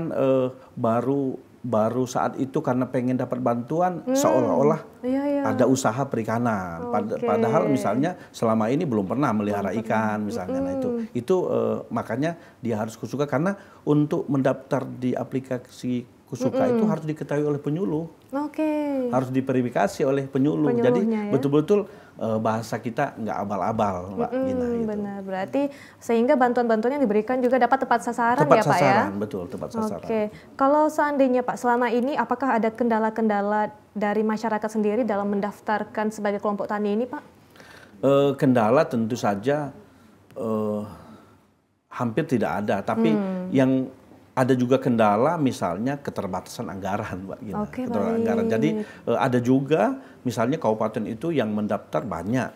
baru saat itu karena pengen dapat bantuan seolah-olah ada usaha perikanan. Padahal misalnya selama ini belum pernah melihara ikan misalnya. Nah itu makanya dia harus KUSUKA karena untuk mendaftar di aplikasi KUSUKA itu harus diketahui oleh penyuluh. Harus diverifikasi oleh penyuluh. Jadi betul-betul bahasa kita nggak abal-abal, Mbak Gina. Gitu. Benar, berarti sehingga bantuan-bantuan yang diberikan juga dapat tepat sasaran ya Pak ya? Betul, tepat sasaran. Kalau seandainya Pak, selama ini apakah ada kendala-kendala dari masyarakat sendiri dalam mendaftarkan sebagai kelompok tani ini Pak? Kendala tentu saja hampir tidak ada, tapi yang ada juga kendala misalnya keterbatasan anggaran, Mbak Gina. Keterbatasan anggaran. Jadi ada juga misalnya kabupaten itu yang mendaftar banyak.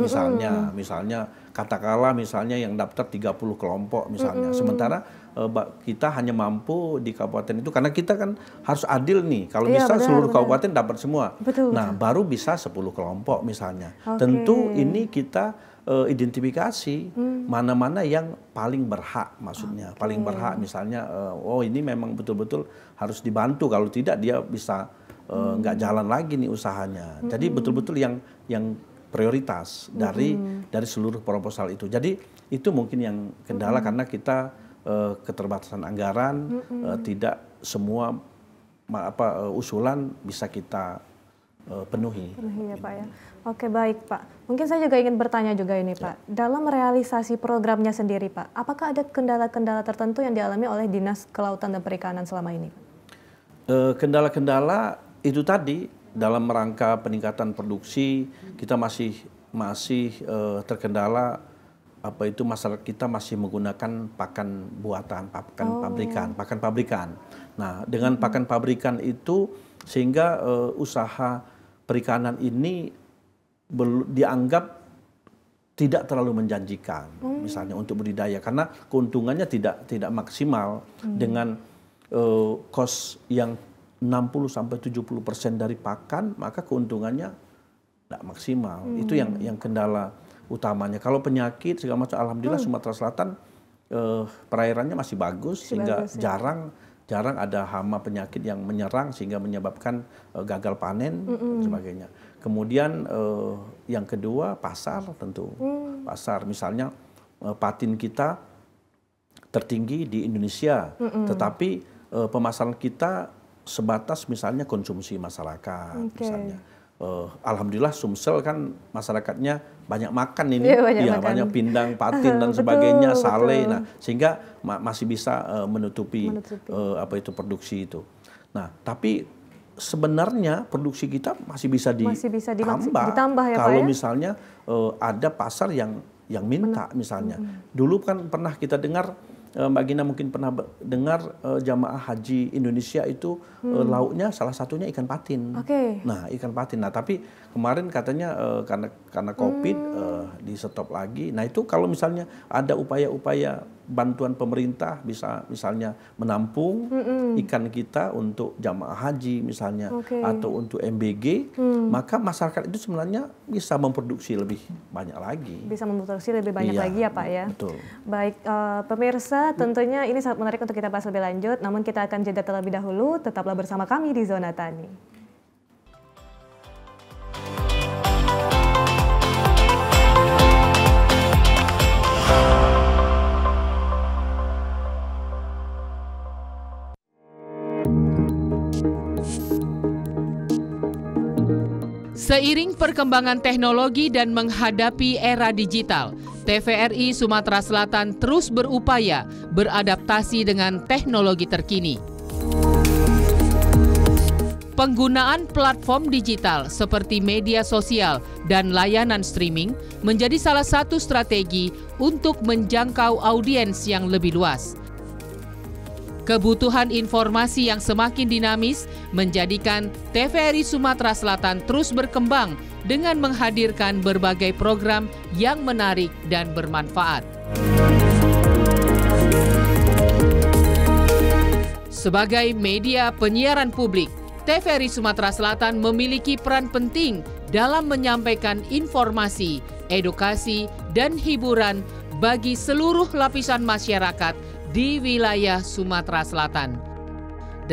Misalnya katakanlah misalnya yang daftar 30 kelompok misalnya. Sementara kita hanya mampu di kabupaten itu karena kita kan harus adil nih. Kalau bisa seluruh kabupaten dapat semua. Nah, baru bisa 10 kelompok misalnya. Tentu ini kita identifikasi mana-mana yang paling berhak, maksudnya paling berhak misalnya ini memang betul-betul harus dibantu, kalau tidak dia bisa nggak jalan lagi nih usahanya. Jadi betul-betul yang prioritas dari seluruh proposal itu. Jadi itu mungkin yang kendala karena kita keterbatasan anggaran, tidak semua usulan bisa kita penuhi ya Pak ya. Oke, baik Pak. Mungkin saya juga ingin bertanya juga ini Pak. Dalam realisasi programnya sendiri Pak, apakah ada kendala-kendala tertentu yang dialami oleh Dinas Kelautan dan Perikanan selama ini? Kendala-kendala itu tadi dalam rangka peningkatan produksi kita masih terkendala masyarakat kita masih menggunakan pakan buatan, pakan pabrikan. Nah, dengan pakan pabrikan itu sehingga usaha perikanan ini dianggap tidak terlalu menjanjikan, misalnya untuk budidaya, karena keuntungannya tidak maksimal dengan cost yang 60-70% dari pakan, maka keuntungannya tidak maksimal. Itu yang kendala utamanya. Kalau penyakit segala macam, alhamdulillah Sumatera Selatan perairannya masih bagus sehingga jarang ada hama penyakit yang menyerang sehingga menyebabkan gagal panen dan sebagainya. Kemudian yang kedua pasar tentu. Pasar misalnya patin kita tertinggi di Indonesia, tetapi pemasaran kita sebatas misalnya konsumsi masyarakat misalnya. Alhamdulillah Sumsel kan masyarakatnya banyak makan ini, banyak pindang, patin dan sebagainya, sale, nah sehingga masih bisa menutupi produksi itu. Nah, tapi sebenarnya produksi kita masih bisa ditambah ya, kalau misalnya ada pasar yang minta misalnya. Dulu kan pernah kita dengar, Mbak Gina mungkin pernah dengar jamaah haji Indonesia itu lauknya salah satunya ikan patin. Nah, ikan patin. Nah, tapi kemarin katanya karena COVID di stop lagi. Nah, itu kalau misalnya ada upaya-upaya bantuan pemerintah bisa misalnya menampung ikan kita untuk jamaah haji misalnya atau untuk MBG, maka masyarakat itu sebenarnya bisa memproduksi lebih banyak lagi. Bisa memproduksi lebih banyak lagi ya Pak ya. Betul. Baik, pemirsa, tentunya ini sangat menarik untuk kita bahas lebih lanjut, namun kita akan jeda terlebih dahulu. Tetaplah bersama kami di Zona Tani. Seiring perkembangan teknologi dan menghadapi era digital, TVRI Sumatera Selatan terus berupaya beradaptasi dengan teknologi terkini. Penggunaan platform digital seperti media sosial dan layanan streaming menjadi salah satu strategi untuk menjangkau audiens yang lebih luas. Kebutuhan informasi yang semakin dinamis menjadikan TVRI Sumatera Selatan terus berkembang dengan menghadirkan berbagai program yang menarik dan bermanfaat. Sebagai media penyiaran publik, TVRI Sumatera Selatan memiliki peran penting dalam menyampaikan informasi, edukasi, dan hiburan bagi seluruh lapisan masyarakat di wilayah Sumatera Selatan.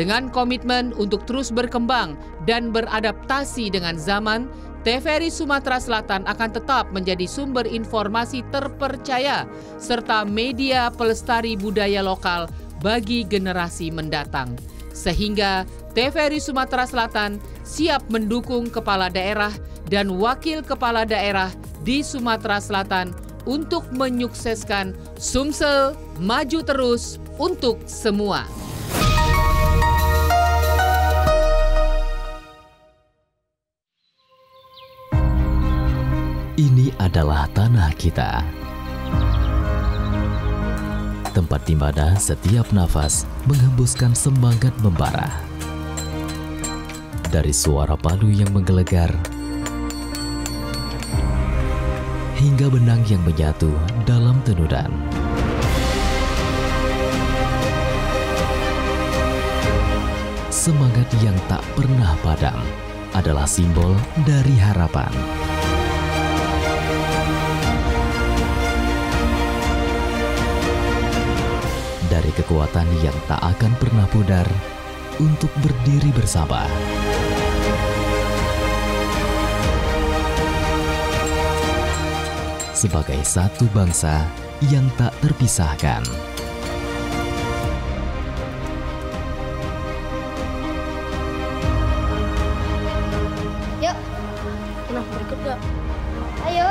Dengan komitmen untuk terus berkembang dan beradaptasi dengan zaman, TVRI Sumatera Selatan akan tetap menjadi sumber informasi terpercaya serta media pelestari budaya lokal bagi generasi mendatang. Sehingga TVRI Sumatera Selatan siap mendukung kepala daerah dan wakil kepala daerah di Sumatera Selatan untuk menyukseskan Sumsel maju terus untuk semua. Ini adalah tanah kita. Tempat di mana setiap nafas menghembuskan semangat membara. Dari suara padu yang menggelegar, hingga benang yang menyatu dalam tenunan. Semangat yang tak pernah padam adalah simbol dari harapan. Dari kekuatan yang tak akan pernah pudar untuk berdiri bersama. Sebagai satu bangsa yang tak terpisahkan. Yuk, nah berikut gak? Ayo.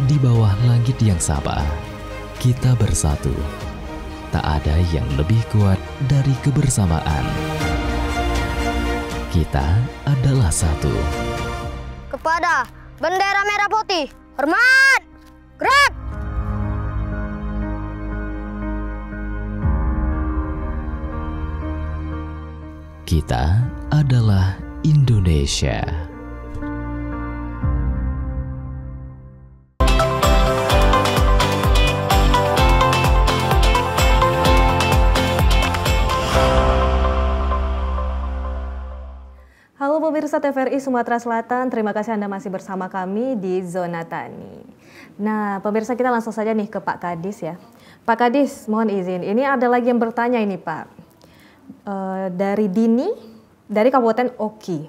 Di bawah langit yang sama, kita bersatu. Tak ada yang lebih kuat dari kebersamaan. Kita adalah satu. Kepada bendera merah putih, hormat! Gerak! Kita adalah Indonesia. Halo pemirsa TVRI Sumatera Selatan, terima kasih Anda masih bersama kami di Zona Tani. Nah, pemirsa kita langsung saja nih ke Pak Kadis ya. Pak Kadis, mohon izin, ini ada lagi yang bertanya ini Pak. Dari Dini, dari Kabupaten Oki.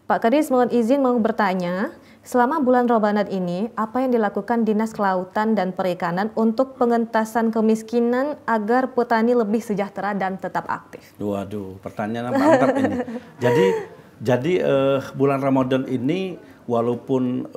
Pak Kadis, mohon izin mau bertanya, selama bulan Ramadan ini, apa yang dilakukan Dinas Kelautan dan Perikanan untuk pengentasan kemiskinan agar petani lebih sejahtera dan tetap aktif? Waduh, pertanyaan mantap ini. Jadi bulan Ramadan ini walaupun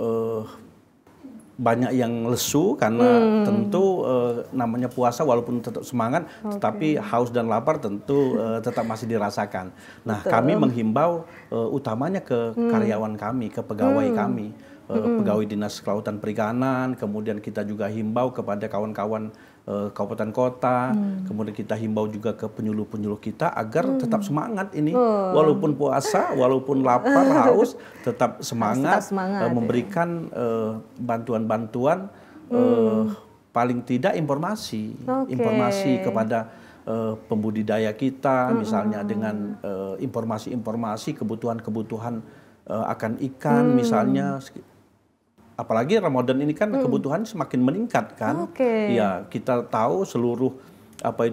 banyak yang lesu karena tentu namanya puasa walaupun tetap semangat, tetapi haus dan lapar tentu tetap masih dirasakan. Nah, kami menghimbau utamanya ke karyawan kami, ke pegawai kami, pegawai Dinas Kelautan Perikanan, kemudian kita juga himbau kepada kawan-kawan kabupaten kota, kemudian kita himbau juga ke penyuluh-penyuluh kita agar tetap semangat ini, walaupun puasa, walaupun lapar, haus, tetap semangat, memberikan bantuan-bantuan, paling tidak informasi kepada pembudidaya kita, misalnya dengan informasi-informasi kebutuhan-kebutuhan akan ikan, misalnya apalagi Ramadan ini kan kebutuhan semakin meningkat kan. Ya, kita tahu seluruh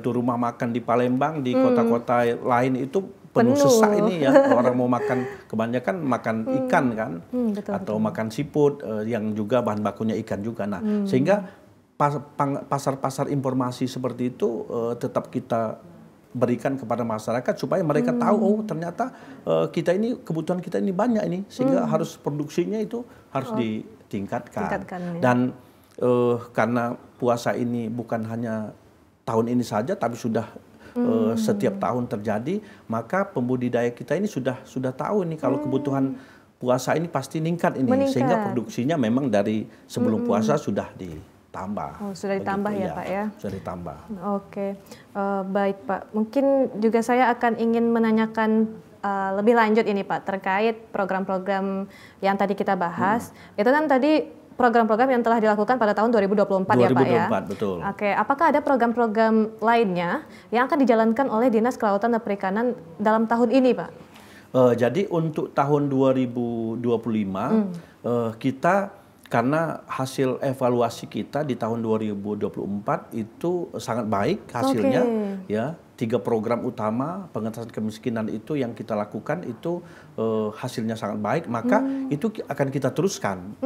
rumah makan di Palembang, di kota-kota lain itu penuh sesak ini ya. Orang mau makan, kebanyakan makan ikan kan, atau makan siput yang juga bahan bakunya ikan juga. Nah, sehingga pasar-pasar informasi seperti itu tetap kita berikan kepada masyarakat supaya mereka tahu, oh ternyata kita ini, kebutuhan kita ini banyak ini, sehingga harus produksinya itu harus ditingkatkan. Dan karena puasa ini bukan hanya tahun ini saja, tapi sudah setiap tahun terjadi, maka pembudidaya kita ini sudah tahu ini kalau kebutuhan puasa ini pasti meningkat ini, sehingga produksinya memang dari sebelum puasa sudah ditambah. Sudah ditambah begitu, ya Pak ya? Sudah ditambah. Oke, baik Pak. Mungkin juga saya akan ingin menanyakan lebih lanjut ini Pak, terkait program-program yang tadi kita bahas. Itu kan tadi program-program yang telah dilakukan pada tahun 2024 ya Pak ya? 2024, betul. Oke, apakah ada program-program lainnya yang akan dijalankan oleh Dinas Kelautan dan Perikanan dalam tahun ini Pak? Jadi untuk tahun 2025, kita karena hasil evaluasi kita di tahun 2024 itu sangat baik hasilnya, ya 3 program utama pengentasan kemiskinan itu yang kita lakukan itu hasilnya sangat baik, maka itu akan kita teruskan,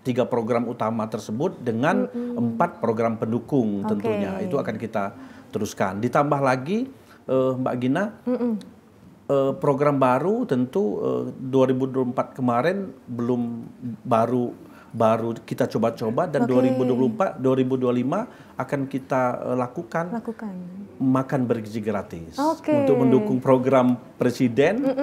3 program utama tersebut dengan 4 program pendukung tentunya itu akan kita teruskan. Ditambah lagi Mbak Gina. Program baru tentu 2024 kemarin belum baru kita coba-coba, dan 2025 akan kita lakukan makan bergizi gratis untuk mendukung program Presiden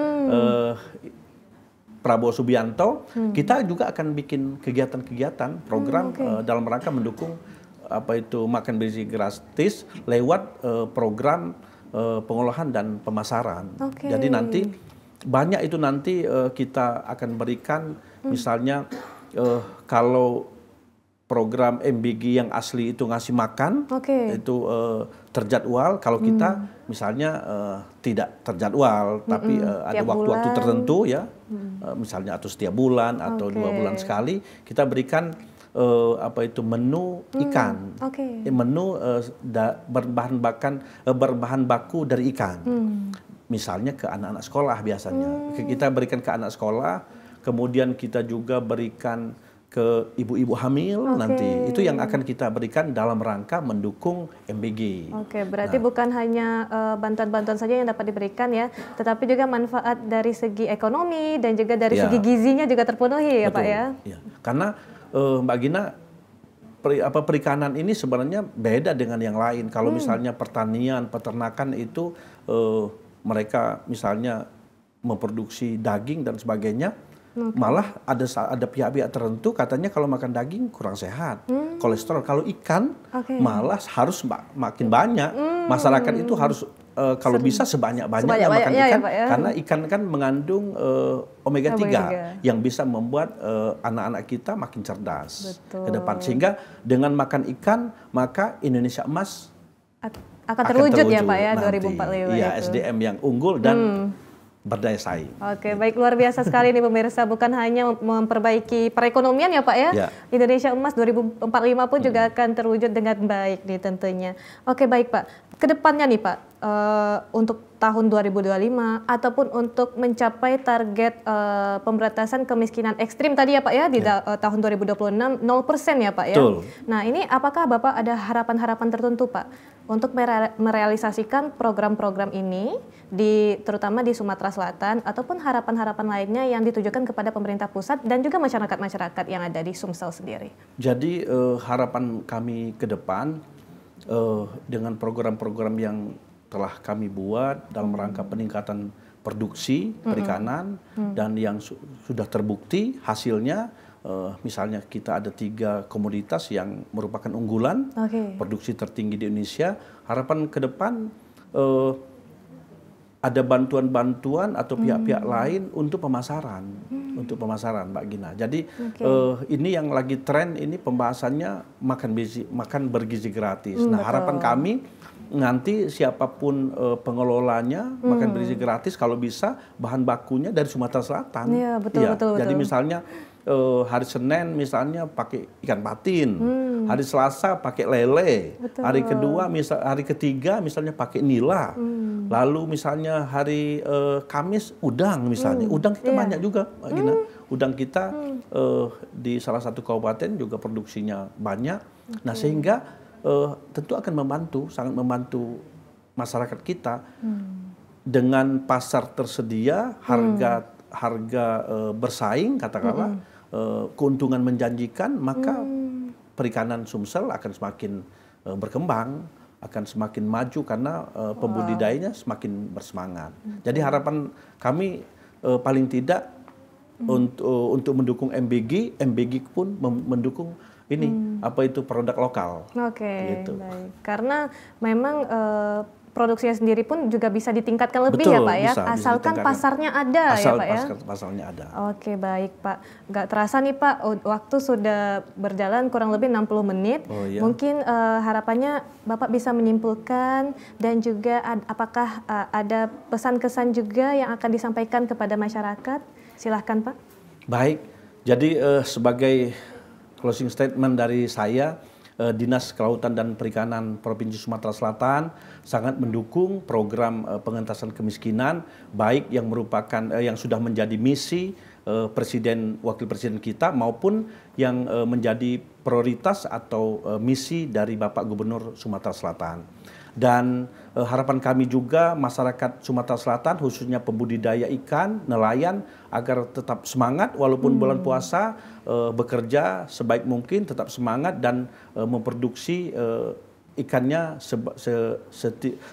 Prabowo Subianto. Kita juga akan bikin kegiatan-kegiatan program dalam rangka mendukung makan bergizi gratis lewat program pengolahan dan pemasaran. Jadi nanti banyak itu nanti kita akan berikan, misalnya kalau program MBG yang asli itu ngasih makan itu terjadwal, kalau kita misalnya tidak terjadwal, tapi ada waktu-waktu tertentu ya, misalnya atau setiap bulan atau 2 bulan sekali kita berikan menu ikan, menu berbahan baku dari ikan, misalnya ke anak-anak sekolah biasanya kita berikan ke anak sekolah, kemudian kita juga berikan ke ibu-ibu hamil nanti, itu yang akan kita berikan dalam rangka mendukung MBG. Berarti bukan hanya bantuan-bantuan saja yang dapat diberikan ya, tetapi juga manfaat dari segi ekonomi dan juga dari segi gizinya juga terpenuhi ya Pak ya. Karena Mbak Gina, perikanan ini sebenarnya beda dengan yang lain. Kalau misalnya pertanian, peternakan itu mereka misalnya memproduksi daging dan sebagainya, malah ada pihak-pihak tertentu katanya kalau makan daging kurang sehat, kolesterol. Kalau ikan malah harus makin banyak. Masyarakat itu harus kalau bisa sebanyak-banyaknya makan ikan, karena ikan kan mengandung omega 3 yang bisa membuat anak-anak kita makin cerdas ke depan. Sehingga dengan makan ikan, maka Indonesia Emas akan terwujud ya Pak ya, 2045 ya, SDM yang unggul dan berdaya saing. Baik, luar biasa sekali nih pemirsa, bukan hanya memperbaiki perekonomian ya Pak ya, Indonesia Emas 2045 pun juga akan terwujud dengan baik nih tentunya. Baik Pak, kedepannya nih Pak, untuk tahun 2025 ataupun untuk mencapai target pemberantasan kemiskinan ekstrim tadi ya Pak ya, di tahun 2026 0% ya Pak ya. Nah ini apakah Bapak ada harapan-harapan tertentu Pak untuk merealisasikan program-program ini terutama di Sumatera Selatan, ataupun harapan-harapan lainnya yang ditujukan kepada pemerintah pusat dan juga masyarakat-masyarakat yang ada di Sumsel sendiri? Jadi harapan kami ke depan dengan program-program yang telah kami buat dalam rangka peningkatan produksi perikanan dan yang sudah terbukti hasilnya, misalnya kita ada 3 komoditas yang merupakan unggulan, produksi tertinggi di Indonesia. Harapan ke depan ada bantuan-bantuan atau pihak-pihak lain untuk pemasaran, Mbak Gina. Jadi ini yang lagi tren ini pembahasannya makan bergizi gratis. Nah, harapan kami nanti siapapun pengelolanya makan bergizi gratis kalau bisa bahan bakunya dari Sumatera Selatan. Iya, betul. Jadi misalnya hari Senin misalnya pakai ikan patin, hari Selasa pakai lele, hari ketiga misalnya pakai nila, lalu misalnya hari Kamis udang misalnya, udang kita banyak juga, Mbak Gina. Udang kita di salah satu kabupaten juga produksinya banyak, nah sehingga tentu akan sangat membantu masyarakat kita dengan pasar tersedia, harga bersaing katakanlah. Keuntungan menjanjikan, maka perikanan Sumsel akan semakin berkembang, akan semakin maju karena pembudidayanya semakin bersemangat. Jadi harapan kami paling tidak untuk mendukung MBG pun mendukung ini produk lokal. Gitu. Baik. Karena memang produksinya sendiri pun juga bisa ditingkatkan lebih. Betul, ya Pak ya, asalkan pasarnya ada ya Pak ya. Pasarnya ada. Oke, baik Pak. Nggak terasa nih Pak, waktu sudah berjalan kurang lebih 60 menit. Mungkin harapannya Bapak bisa menyimpulkan dan juga apakah ada pesan-kesan juga yang akan disampaikan kepada masyarakat? Silahkan Pak. Baik, jadi sebagai closing statement dari saya, Dinas Kelautan dan Perikanan Provinsi Sumatera Selatan sangat mendukung program pengentasan kemiskinan, baik yang merupakan yang sudah menjadi misi Presiden, Wakil Presiden kita maupun yang menjadi prioritas atau misi dari Bapak Gubernur Sumatera Selatan. Dan harapan kami juga masyarakat Sumatera Selatan khususnya pembudidaya ikan, nelayan agar tetap semangat walaupun bulan puasa bekerja sebaik mungkin, tetap semangat dan memproduksi ikannya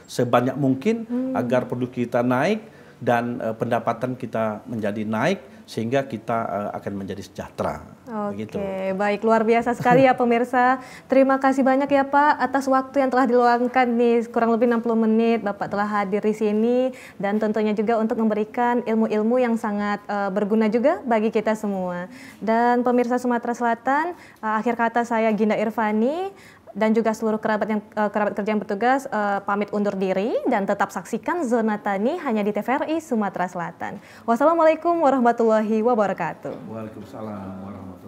sebanyak mungkin agar produk kita naik dan pendapatan kita menjadi naik sehingga kita akan menjadi sejahtera. Oke, baik, luar biasa sekali ya pemirsa. Terima kasih banyak ya Pak atas waktu yang telah diluangkan nih, kurang lebih 60 menit Bapak telah hadir di sini dan tentunya juga untuk memberikan ilmu-ilmu yang sangat berguna juga bagi kita semua. Dan pemirsa Sumatera Selatan, akhir kata saya Ginda Irvani dan juga seluruh kerabat kerja yang bertugas pamit undur diri dan tetap saksikan Zona Tani hanya di TVRI Sumatera Selatan. Wassalamualaikum warahmatullahi wabarakatuh. Waalaikumsalam warahmatullahi wabarakatuh.